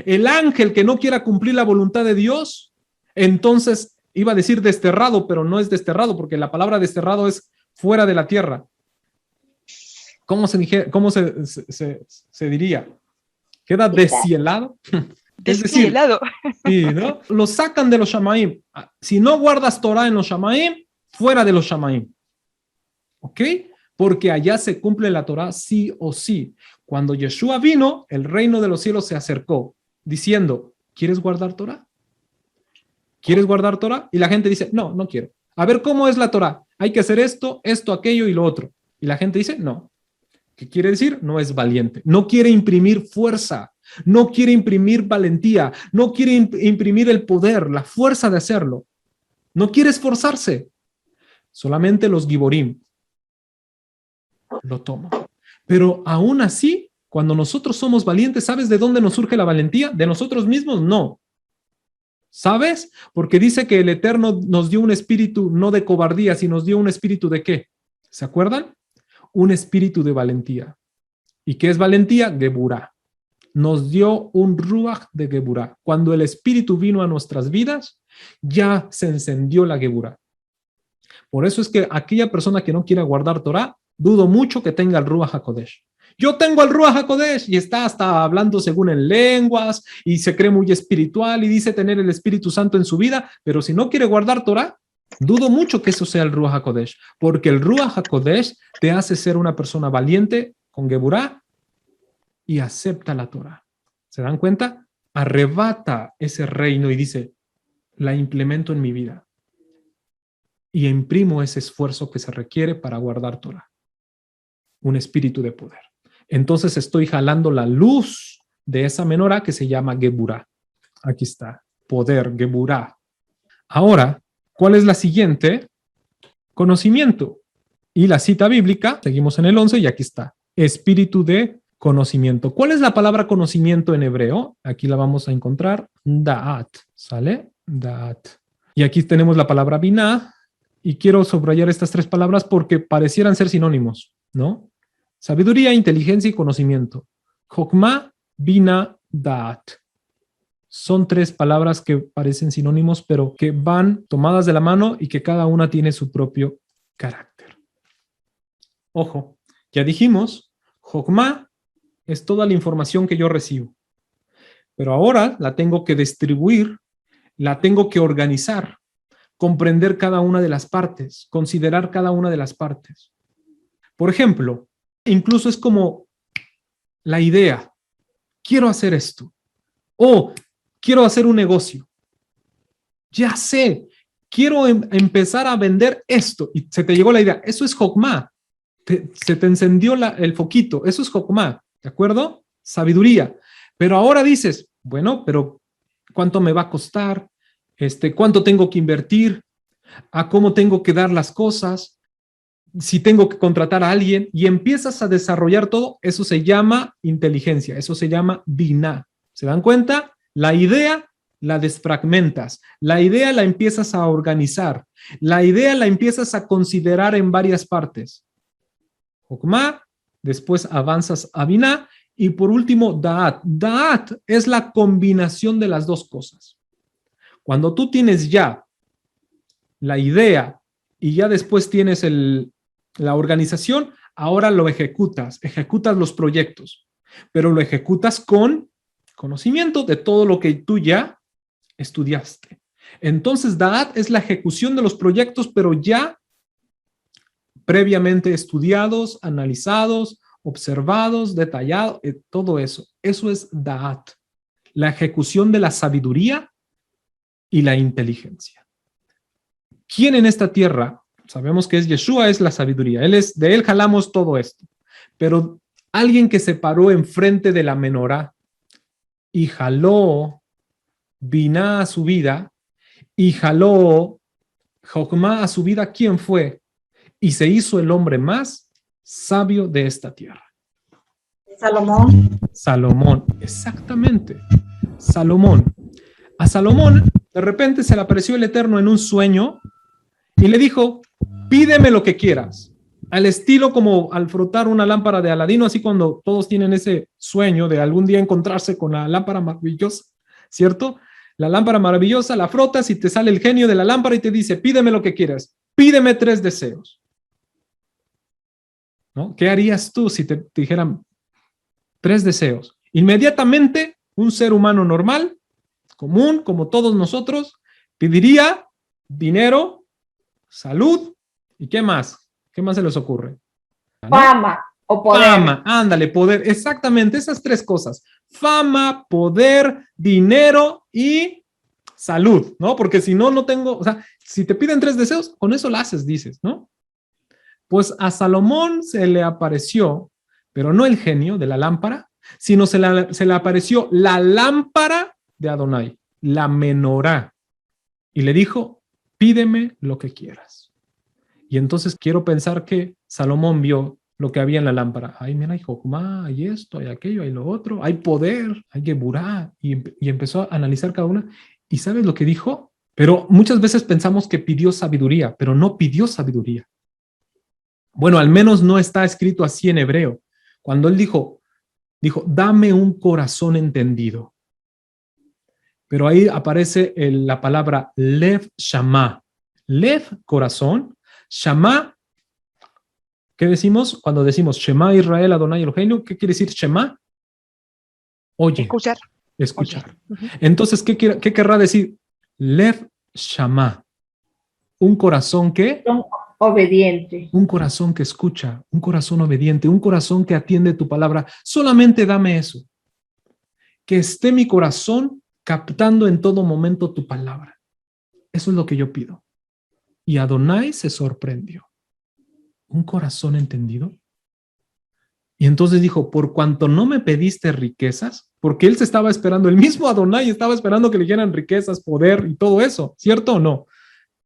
[SPEAKER 1] El ángel que no quiera cumplir la voluntad de Dios, entonces iba a decir desterrado, pero no es desterrado, porque la palabra desterrado es fuera de la tierra. ¿Cómo se diría? ¿Queda deshielado?
[SPEAKER 3] Deshielado.
[SPEAKER 1] Sí, ¿no? Lo sacan de los Shamaim. Si no guardas Torah en los Shamaim, fuera de los Shamaim. ¿Ok? Porque allá se cumple la Torah sí o sí. Cuando Yeshua vino, el reino de los cielos se acercó, diciendo, ¿quieres guardar Torah? ¿Quieres guardar Torah? Y la gente dice, no, no quiero. A ver, ¿cómo es la Torah? Hay que hacer esto, aquello y lo otro. Y la gente dice, no. ¿Qué quiere decir? No es valiente. No quiere imprimir fuerza. No quiere imprimir valentía. No quiere imprimir el poder, la fuerza de hacerlo. No quiere esforzarse. Solamente los giborim lo toman. Pero aún así, cuando nosotros somos valientes, ¿sabes de dónde nos surge la valentía? ¿De nosotros mismos? No. ¿Sabes? Porque dice que el Eterno nos dio un espíritu no de cobardía, sino nos dio un espíritu de ¿qué? ¿Se acuerdan? Un espíritu de valentía. ¿Y qué es valentía? Geburah. Nos dio un ruach de Geburah. Cuando el espíritu vino a nuestras vidas, ya se encendió la Geburah. Por eso es que aquella persona que no quiera guardar Torah, dudo mucho que tenga el Ruach HaKodesh. Yo tengo al Ruach HaKodesh y está hasta hablando según en lenguas y se cree muy espiritual y dice tener el Espíritu Santo en su vida, pero si no quiere guardar Torah, dudo mucho que eso sea el Ruach HaKodesh, porque el Ruach HaKodesh te hace ser una persona valiente con Geburá y acepta la Torah. ¿Se dan cuenta? Arrebata ese reino y dice, la implemento en mi vida y imprimo ese esfuerzo que se requiere para guardar Torah. Un espíritu de poder. Entonces estoy jalando la luz de esa menorá que se llama Geburá. Aquí está, poder, Geburá. Ahora, ¿cuál es la siguiente? Conocimiento. Y la cita bíblica, seguimos en el 11 y aquí está, espíritu de conocimiento. ¿Cuál es la palabra conocimiento en hebreo? Aquí la vamos a encontrar, da'at, ¿sale? Da'at. Y aquí tenemos la palabra binah, y quiero subrayar estas tres palabras porque parecieran ser sinónimos, ¿no? Sabiduría, inteligencia y conocimiento. Jokma, Bina, Da'at. Son tres palabras que parecen sinónimos, pero que van tomadas de la mano y que cada una tiene su propio carácter. Ojo, ya dijimos, Jokma es toda la información que yo recibo. Pero ahora la tengo que distribuir, la tengo que organizar, comprender cada una de las partes, considerar cada una de las partes. Por ejemplo, incluso es como la idea, quiero hacer esto, o quiero hacer un negocio, ya sé, quiero empezar a vender esto, y se te llegó la idea, eso es Jokma, se te encendió el foquito, eso es Jokma, ¿de acuerdo? Sabiduría, pero ahora dices, bueno, pero ¿cuánto me va a costar? ¿Cuánto tengo que invertir? ¿A cómo tengo que dar las cosas? Si tengo que contratar a alguien y empiezas a desarrollar todo, eso se llama inteligencia, eso se llama binah. ¿Se dan cuenta? La idea la desfragmentas, la idea la empiezas a organizar, la idea la empiezas a considerar en varias partes. Jokma, después avanzas a binah y por último da'at. Da'at es la combinación de las dos cosas. Cuando tú tienes ya la idea y ya después tienes la organización, ahora lo ejecutas los proyectos, pero lo ejecutas con conocimiento de todo lo que tú ya estudiaste. Entonces, Da'at es la ejecución de los proyectos, pero ya previamente estudiados, analizados, observados, detallados, todo eso. Eso es Da'at, la ejecución de la sabiduría y la inteligencia. ¿Quién en esta tierra? Sabemos que es Yeshua, es la sabiduría. De él jalamos todo esto. Pero alguien que se paró enfrente de la menorá y jaló Binah a su vida y jaló Jokma a su vida, ¿quién fue? Y se hizo el hombre más sabio de esta tierra.
[SPEAKER 3] Salomón.
[SPEAKER 1] Salomón, exactamente. Salomón. A Salomón, de repente se le apareció el Eterno en un sueño y le dijo, pídeme lo que quieras. Al estilo como al frotar una lámpara de Aladino, así cuando todos tienen ese sueño de algún día encontrarse con la lámpara maravillosa, ¿cierto? La lámpara maravillosa, la frotas y te sale el genio de la lámpara y te dice, pídeme lo que quieras, pídeme 3 deseos. ¿No? ¿Qué harías tú si te dijeran 3 deseos? Inmediatamente, un ser humano normal, común, como todos nosotros, pediría dinero, salud, ¿y qué más? ¿Qué más se les ocurre? ¿No?
[SPEAKER 3] Fama o poder.
[SPEAKER 1] Fama, ándale, poder, exactamente, esas 3 cosas. Fama, poder, dinero y salud, ¿no? Porque si no, no tengo, o sea, si te piden 3 deseos, con eso lo haces, dices, ¿no? Pues a Salomón se le apareció, pero no el genio de la lámpara, sino se le apareció la lámpara de Adonai, la menorá, y le dijo, pídeme lo que quieras. Y entonces quiero pensar que Salomón vio lo que había en la lámpara. Ay, mira, hay Jokma, hay esto, hay aquello, hay lo otro, hay poder, hay Geburá, y empezó a analizar cada una. ¿Y sabes lo que dijo? Pero muchas veces pensamos que pidió sabiduría, pero no pidió sabiduría. Bueno, al menos no está escrito así en hebreo. Cuando él dijo, dame un corazón entendido. Pero ahí aparece la palabra Lev Shama. Lev, corazón. Shama, ¿Qué decimos cuando decimos Shema Israel Adonai Eloheinu? ¿Qué quiere decir Shema? Oye.
[SPEAKER 4] Escuchar.
[SPEAKER 1] Escuchar.
[SPEAKER 4] Oye.
[SPEAKER 1] Entonces, ¿qué querrá decir? Lev Shama. Un corazón que...
[SPEAKER 3] Obediente.
[SPEAKER 1] Un corazón que escucha, un corazón obediente, un corazón que atiende tu palabra. Solamente dame eso. Que esté mi corazón captando en todo momento tu palabra. Eso es lo que yo pido. Y Adonai se sorprendió. ¿Un corazón entendido? Y entonces dijo, por cuanto no me pediste riquezas, porque él se estaba esperando, el mismo Adonai estaba esperando que le dieran riquezas, poder y todo eso, ¿cierto o no?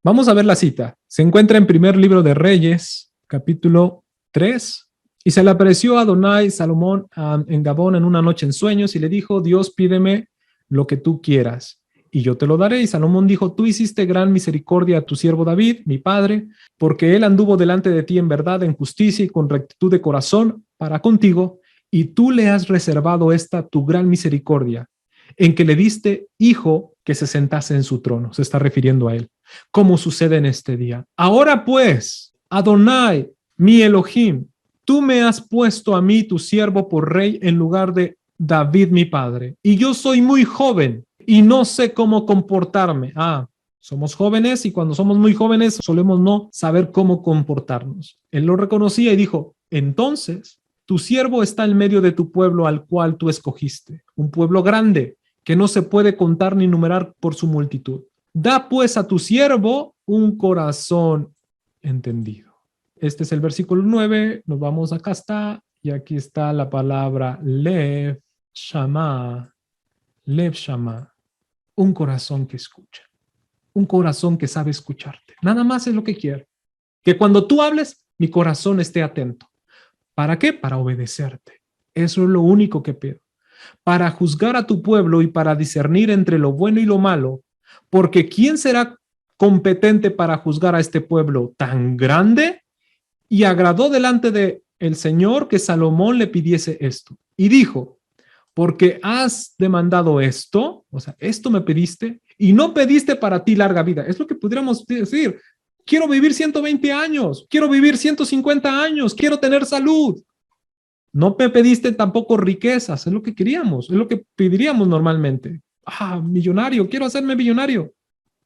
[SPEAKER 1] Vamos a ver la cita. Se encuentra en primer libro de Reyes, capítulo 3. Y se le apareció a Adonai Salomón en Gabón en una noche en sueños y le dijo, Dios, pídeme lo que tú quieras y yo te lo daré. Y Salomón dijo, tú hiciste gran misericordia a tu siervo David, mi padre, porque él anduvo delante de ti en verdad, en justicia y con rectitud de corazón para contigo, y tú le has reservado esta tu gran misericordia, en que le diste hijo que se sentase en su trono. Se está refiriendo a él. Como sucede en este día. Ahora pues, Adonai, mi Elohim, tú me has puesto a mí, tu siervo, por rey en lugar de David, mi padre. Y yo soy muy joven y no sé cómo comportarme. Somos jóvenes y cuando somos muy jóvenes solemos no saber cómo comportarnos. Él lo reconocía y dijo, entonces, tu siervo está en medio de tu pueblo al cual tú escogiste, un pueblo grande que no se puede contar ni numerar por su multitud. Da pues a tu siervo un corazón entendido. Este es el versículo 9. Nos vamos acá está. Y aquí está la palabra Lev Shama. Lev Shama. Un corazón que escucha. Un corazón que sabe escucharte. Nada más es lo que quiero. Que cuando tú hables, mi corazón esté atento. ¿Para qué? Para obedecerte. Eso es lo único que pido. Para juzgar a tu pueblo y para discernir entre lo bueno y lo malo. Porque ¿quién será competente para juzgar a este pueblo tan grande? Y agradó delante de el Señor que Salomón le pidiese esto. Y dijo, porque has demandado esto, o sea, esto me pediste, y no pediste para ti larga vida. Es lo que podríamos decir. Quiero vivir 120 años, quiero vivir 150 años, quiero tener salud. No me pediste tampoco riquezas, es lo que queríamos, es lo que pediríamos normalmente. Millonario, quiero hacerme millonario.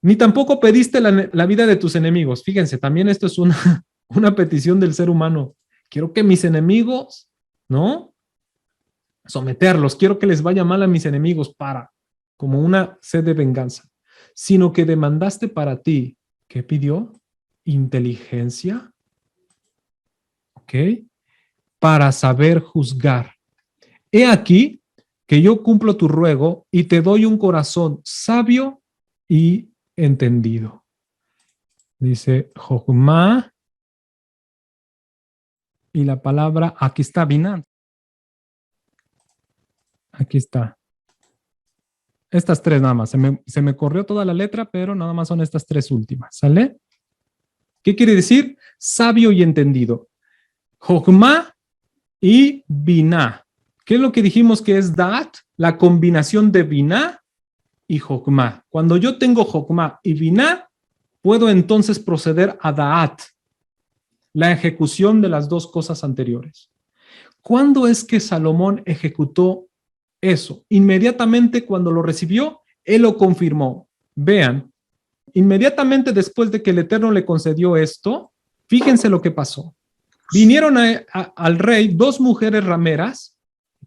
[SPEAKER 1] Ni tampoco pediste la vida de tus enemigos. Fíjense, también esto es una petición del ser humano. Quiero que mis enemigos, ¿no? Someterlos, quiero que les vaya mal a mis enemigos como una sed de venganza. Sino que demandaste para ti, ¿qué pidió? Inteligencia, ¿ok? Para saber juzgar. He aquí que yo cumplo tu ruego y te doy un corazón sabio y entendido. Dice Jochma y la palabra, aquí está, Binah. Aquí está. Estas tres nada más. Se me corrió toda la letra, pero nada más son estas tres últimas. ¿Sale? ¿Qué quiere decir? Sabio y entendido. Jochma y Binah. ¿Qué es lo que dijimos que es Da'at? La combinación de Binah y Jochma. Cuando yo tengo Jochma y Binah, puedo entonces proceder a Da'at, la ejecución de las dos cosas anteriores. ¿Cuándo es que Salomón ejecutó eso? Inmediatamente cuando lo recibió, él lo confirmó. Vean, inmediatamente después de que el Eterno le concedió esto, fíjense lo que pasó. Vinieron al rey dos mujeres rameras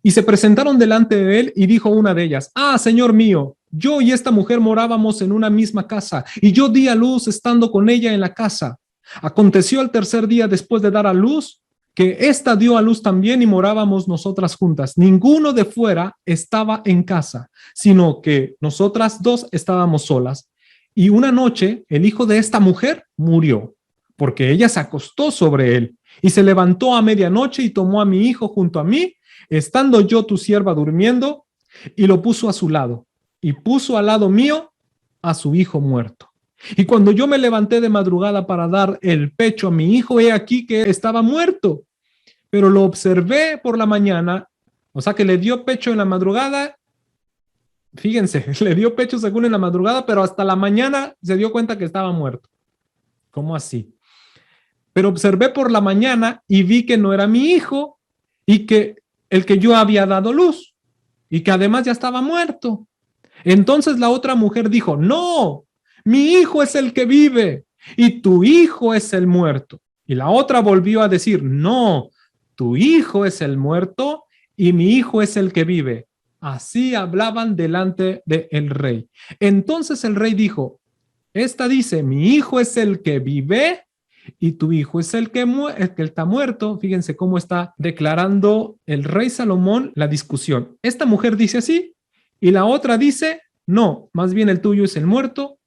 [SPEAKER 1] y se presentaron delante de él y dijo una de ellas, Señor mío, yo y esta mujer morábamos en una misma casa y yo di a luz estando con ella en la casa. Aconteció al tercer día después de dar a luz que ésta dio a luz también y morábamos nosotras juntas. Ninguno de fuera estaba en casa, sino que nosotras dos estábamos solas. Y una noche el hijo de esta mujer murió porque ella se acostó sobre él y se levantó a medianoche y tomó a mi hijo junto a mí, estando yo tu sierva durmiendo, y lo puso a su lado y puso al lado mío a su hijo muerto. Y cuando yo me levanté de madrugada para dar el pecho a mi hijo, he aquí que estaba muerto. Pero lo observé por la mañana, o sea que le dio pecho en la madrugada. Fíjense, le dio pecho según en la madrugada, pero hasta la mañana se dio cuenta que estaba muerto. ¿Cómo así? pero observé por la mañana y vi que no era mi hijo y que el que yo había dado luz y que además ya estaba muerto. Entonces la otra mujer dijo, no, mi hijo es el que vive y tu hijo es el muerto. Y la otra volvió a decir, no, tu hijo es el muerto y mi hijo es el que vive. Así hablaban delante del rey. Entonces el rey dijo, esta dice, mi hijo es el que vive y tu hijo es el que está muerto. Fíjense cómo está declarando el rey Salomón la discusión. Esta mujer dice así y la otra dice, no, más bien el tuyo es el muerto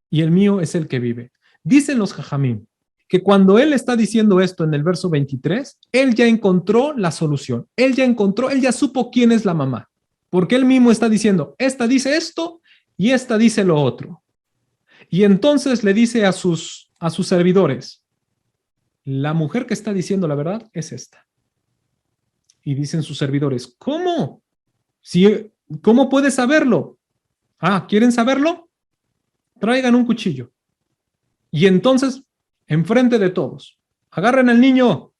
[SPEAKER 1] y el mío es el que vive. Dicen los jajamim que cuando él está diciendo esto en el verso 23, él ya encontró la solución. Él ya supo quién es la mamá. Porque él mismo está diciendo, esta dice esto y esta dice lo otro. Y entonces le dice a sus servidores, la mujer que está diciendo la verdad es esta. Y dicen sus servidores, ¿cómo? ¿Cómo puedes saberlo? Ah, ¿quieren saberlo? Traigan un cuchillo. Y entonces, enfrente de todos, agarren al niño.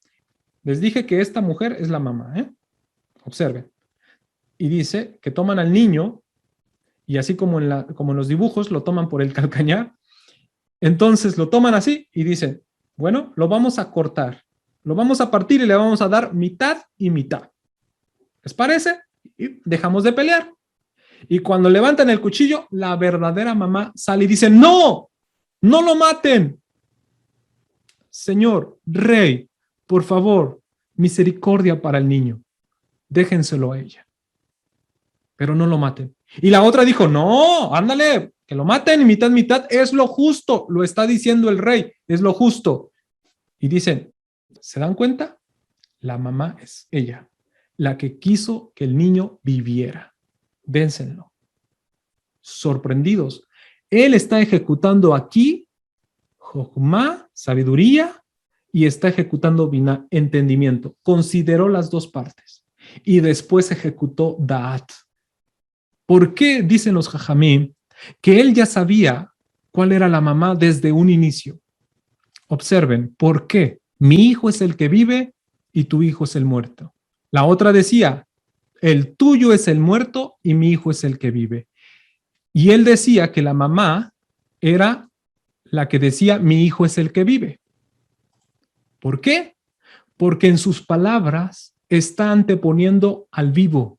[SPEAKER 1] Les dije que esta mujer es la mamá, ¿eh? Observen. Y dice que toman al niño y así como en los dibujos lo toman por el calcañar. Entonces lo toman así y dicen, bueno, lo vamos a cortar, lo vamos a partir y le vamos a dar mitad y mitad. ¿Les parece? Y dejamos de pelear. Y cuando levantan el cuchillo, la verdadera mamá sale y dice, no, no lo maten. Señor, rey, por favor, misericordia para el niño. Déjenselo a ella. Pero no lo maten. Y la otra dijo, no, ándale, que lo maten y mitad, mitad, es lo justo, lo está diciendo el rey, es lo justo. Y dicen, ¿se dan cuenta? La mamá es ella, la que quiso que el niño viviera. Dénsenlo. Sorprendidos. Él está ejecutando aquí Jojma, sabiduría, y está ejecutando Binah, entendimiento. Consideró las dos partes y después ejecutó Da'at. ¿Por qué dicen los jajamim que él ya sabía cuál era la mamá desde un inicio? Observen, ¿por qué? Mi hijo es el que vive y tu hijo es el muerto. La otra decía, el tuyo es el muerto y mi hijo es el que vive. Y él decía que la mamá era la que decía, mi hijo es el que vive. ¿Por qué? Porque en sus palabras está anteponiendo al vivo.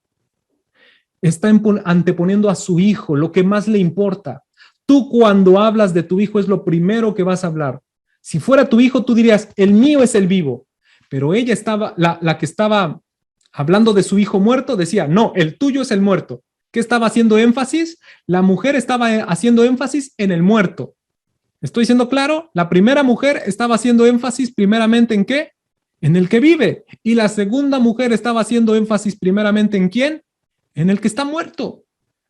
[SPEAKER 1] Está anteponiendo a su hijo, lo que más le importa. Tú cuando hablas de tu hijo es lo primero que vas a hablar. Si fuera tu hijo, tú dirías, el mío es el vivo. Pero ella estaba, la que estaba hablando de su hijo muerto, decía, no, el tuyo es el muerto. ¿Qué estaba haciendo énfasis? La mujer estaba haciendo énfasis en el muerto. ¿Estoy siendo claro? La primera mujer estaba haciendo énfasis primeramente ¿en qué? En el que vive. Y la segunda mujer estaba haciendo énfasis primeramente ¿en quién? En el que está muerto.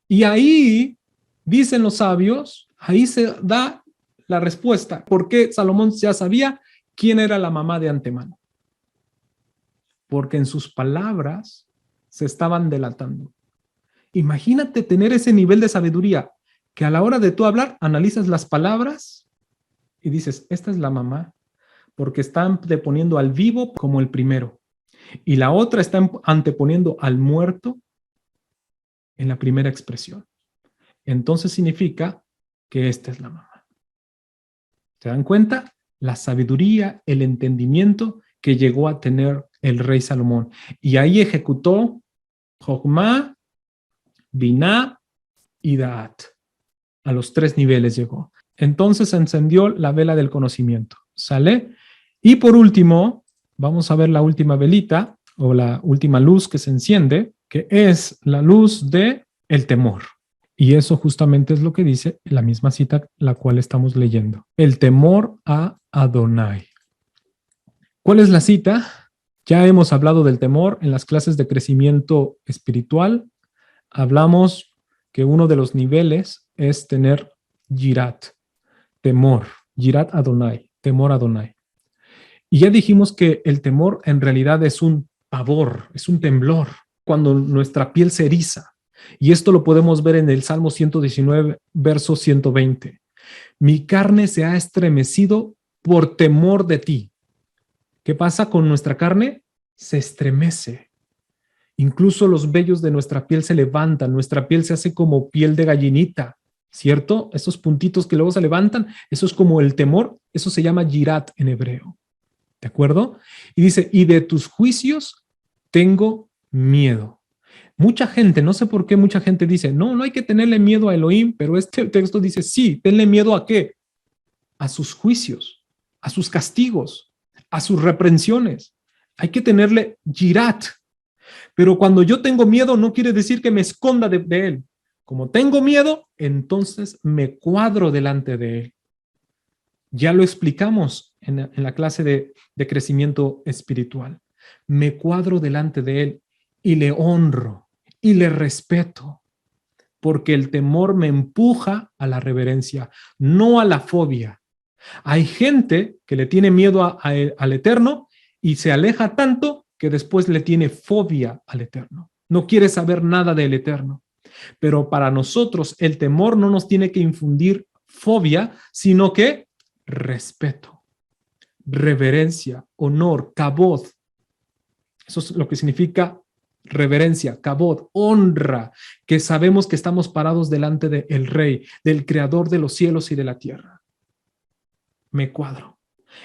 [SPEAKER 1] Y ahí, dicen los sabios, ahí se da la respuesta. ¿Por qué Salomón ya sabía quién era la mamá de antemano? Porque en sus palabras se estaban delatando. Imagínate tener ese nivel de sabiduría que a la hora de tú hablar, analizas las palabras y dices, esta es la mamá, porque está anteponiendo al vivo como el primero. Y la otra está anteponiendo al muerto en la primera expresión. Entonces significa que esta es la mamá. ¿Se dan cuenta? La sabiduría, el entendimiento que llegó a tener el rey Salomón. Y ahí ejecutó Jojma, Binah y Da'at. A los 3 niveles llegó. Entonces encendió la vela del conocimiento. ¿Sale? Y por último, vamos a ver la última velita o la última luz que se enciende, que es la luz de el temor. Y eso justamente es lo que dice la misma cita la cual estamos leyendo. El temor a Adonai. ¿Cuál es la cita? Ya hemos hablado del temor en las clases de crecimiento espiritual. Hablamos que uno de los niveles es tener yirat, temor, yirat Adonai, temor a Adonai. Y ya dijimos que el temor en realidad es un pavor, es un temblor, cuando nuestra piel se eriza. Y esto lo podemos ver en el Salmo 119, verso 120. Mi carne se ha estremecido por temor de ti. ¿Qué pasa con nuestra carne? Se estremece. Incluso los vellos de nuestra piel se levantan, nuestra piel se hace como piel de gallinita, ¿cierto? Esos puntitos que luego se levantan, eso es como el temor, eso se llama yirat en hebreo, ¿de acuerdo? Y dice, y de tus juicios tengo miedo. Mucha gente, no sé por qué mucha gente dice, no hay que tenerle miedo a Elohim, pero este texto dice, sí, tenle miedo ¿a qué? A sus juicios, a sus castigos, a sus reprensiones. Hay que tenerle yirat. Pero cuando yo tengo miedo no quiere decir que me esconda de él. Como tengo miedo, entonces me cuadro delante de él. Ya lo explicamos en la clase de crecimiento espiritual. Me cuadro delante de él y le honro y le respeto, porque el temor me empuja a la reverencia, no a la fobia. Hay gente que le tiene miedo al Eterno y se aleja tanto que después le tiene fobia al Eterno. No quiere saber nada del Eterno. Pero para nosotros el temor no nos tiene que infundir fobia, sino que respeto, reverencia, honor, kabod. Eso es lo que significa reverencia, kabod, honra, que sabemos que estamos parados delante del Rey, del Creador de los cielos y de la tierra. Me cuadro.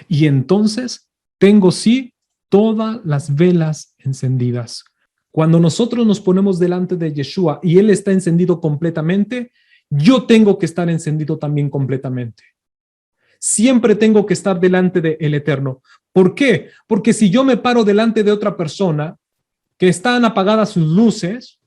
[SPEAKER 1] Y entonces tengo sí todas las velas encendidas. Cuando nosotros nos ponemos delante de Yeshua y Él está encendido completamente, yo tengo que estar encendido también completamente. Siempre tengo que estar delante del Eterno. ¿Por qué? Porque si yo me paro delante de otra persona que están apagadas sus luces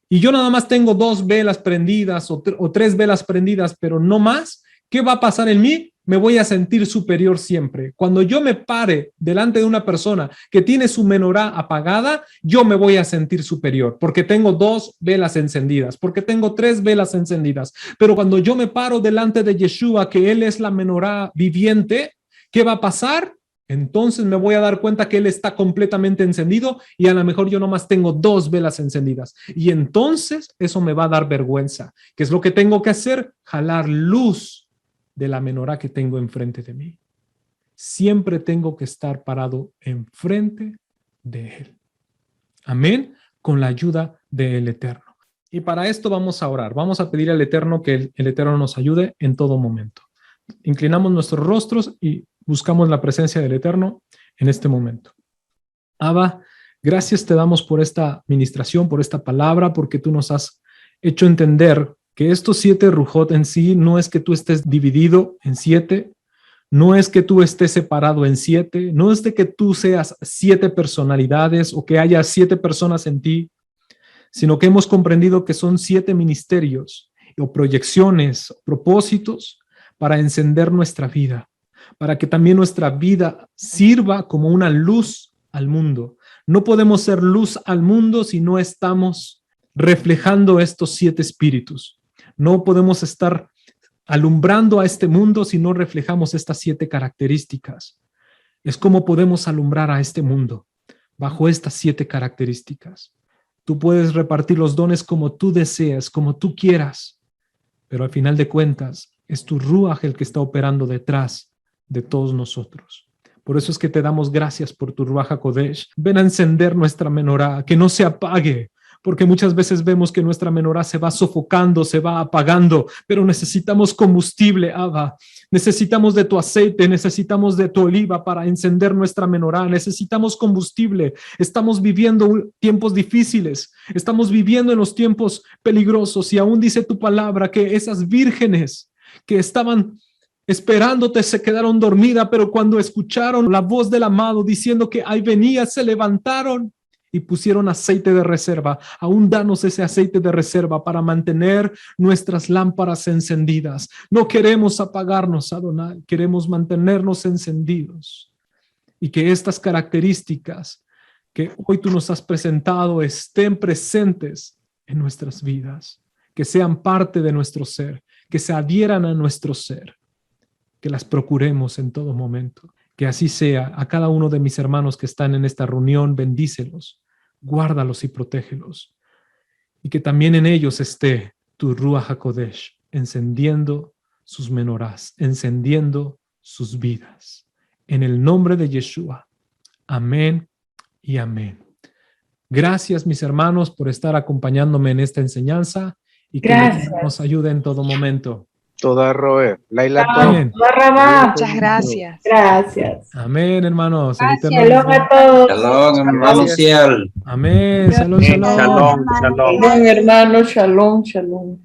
[SPEAKER 1] y yo nada más tengo 2 velas prendidas o 3 velas prendidas, pero no más, ¿qué va a pasar en mí? Me voy a sentir superior siempre. Cuando yo me pare delante de una persona que tiene su menorá apagada, yo me voy a sentir superior porque tengo 2 velas encendidas, porque tengo 3 velas encendidas. Pero cuando yo me paro delante de Yeshua, que Él es la menorá viviente, ¿qué va a pasar? Entonces me voy a dar cuenta que Él está completamente encendido y a lo mejor yo nomás tengo 2 velas encendidas. Y entonces eso me va a dar vergüenza. ¿Qué es lo que tengo que hacer? Jalar luz de la menorá que tengo enfrente de mí. Siempre tengo que estar parado enfrente de Él. Amén, con la ayuda del Eterno. Y para esto vamos a orar. Vamos a pedir al Eterno que el Eterno nos ayude en todo momento. Inclinamos nuestros rostros y buscamos la presencia del Eterno en este momento. Abba, gracias te damos por esta ministración, por esta palabra, porque tú nos has hecho entender que estos 7 rujot en sí no es que tú estés dividido en 7, no es que tú estés separado en 7, no es de que tú seas 7 personalidades o que haya 7 personas en ti, sino que hemos comprendido que son 7 ministerios o proyecciones, o propósitos para encender nuestra vida, para que también nuestra vida sirva como una luz al mundo. No podemos ser luz al mundo si no estamos reflejando estos 7 espíritus. No podemos estar alumbrando a este mundo si no reflejamos estas 7 características. Es como podemos alumbrar a este mundo bajo estas 7 características. Tú puedes repartir los dones como tú deseas, como tú quieras, pero al final de cuentas es tu Ruach el que está operando detrás de todos nosotros. Por eso es que te damos gracias por tu Ruach HaKodesh. Ven a encender nuestra menorá, que no se apague, porque muchas veces vemos que nuestra menorá se va sofocando, se va apagando, pero necesitamos combustible, Abba. Necesitamos de tu aceite, necesitamos de tu oliva para encender nuestra menorá, necesitamos combustible. Estamos viviendo tiempos difíciles, estamos viviendo en los tiempos peligrosos y aún dice tu palabra que esas vírgenes que estaban esperándote se quedaron dormidas, pero cuando escucharon la voz del amado diciendo que ahí venía, se levantaron y pusieron aceite de reserva. Aún danos ese aceite de reserva para mantener nuestras lámparas encendidas. No queremos apagarnos, Adonai, queremos mantenernos encendidos. Y que estas características que hoy tú nos has presentado estén presentes en nuestras vidas, que sean parte de nuestro ser, que se adhieran a nuestro ser, que las procuremos en todo momento. Que así sea. A cada uno de mis hermanos que están en esta reunión, bendícelos, guárdalos y protégelos. Y que también en ellos esté tu Ruach HaKodesh, encendiendo sus menorás, encendiendo sus vidas. en el nombre de Yeshua. Amén y amén. Gracias, mis hermanos, por estar acompañándome en esta enseñanza y que Dios nos ayude en todo momento.
[SPEAKER 4] Toda Roe. Laila,
[SPEAKER 1] Amén.
[SPEAKER 5] Muchas gracias.
[SPEAKER 3] Gracias.
[SPEAKER 1] Amén, hermanos. El
[SPEAKER 3] Gracias.
[SPEAKER 1] Eterno
[SPEAKER 3] Shalom a todos.
[SPEAKER 6] Shalom, hermano Ciel.
[SPEAKER 1] Amén. Shalom,
[SPEAKER 4] Shalom,
[SPEAKER 1] shalom.
[SPEAKER 4] shalom.
[SPEAKER 3] Shalom, hermano. Shalom, shalom.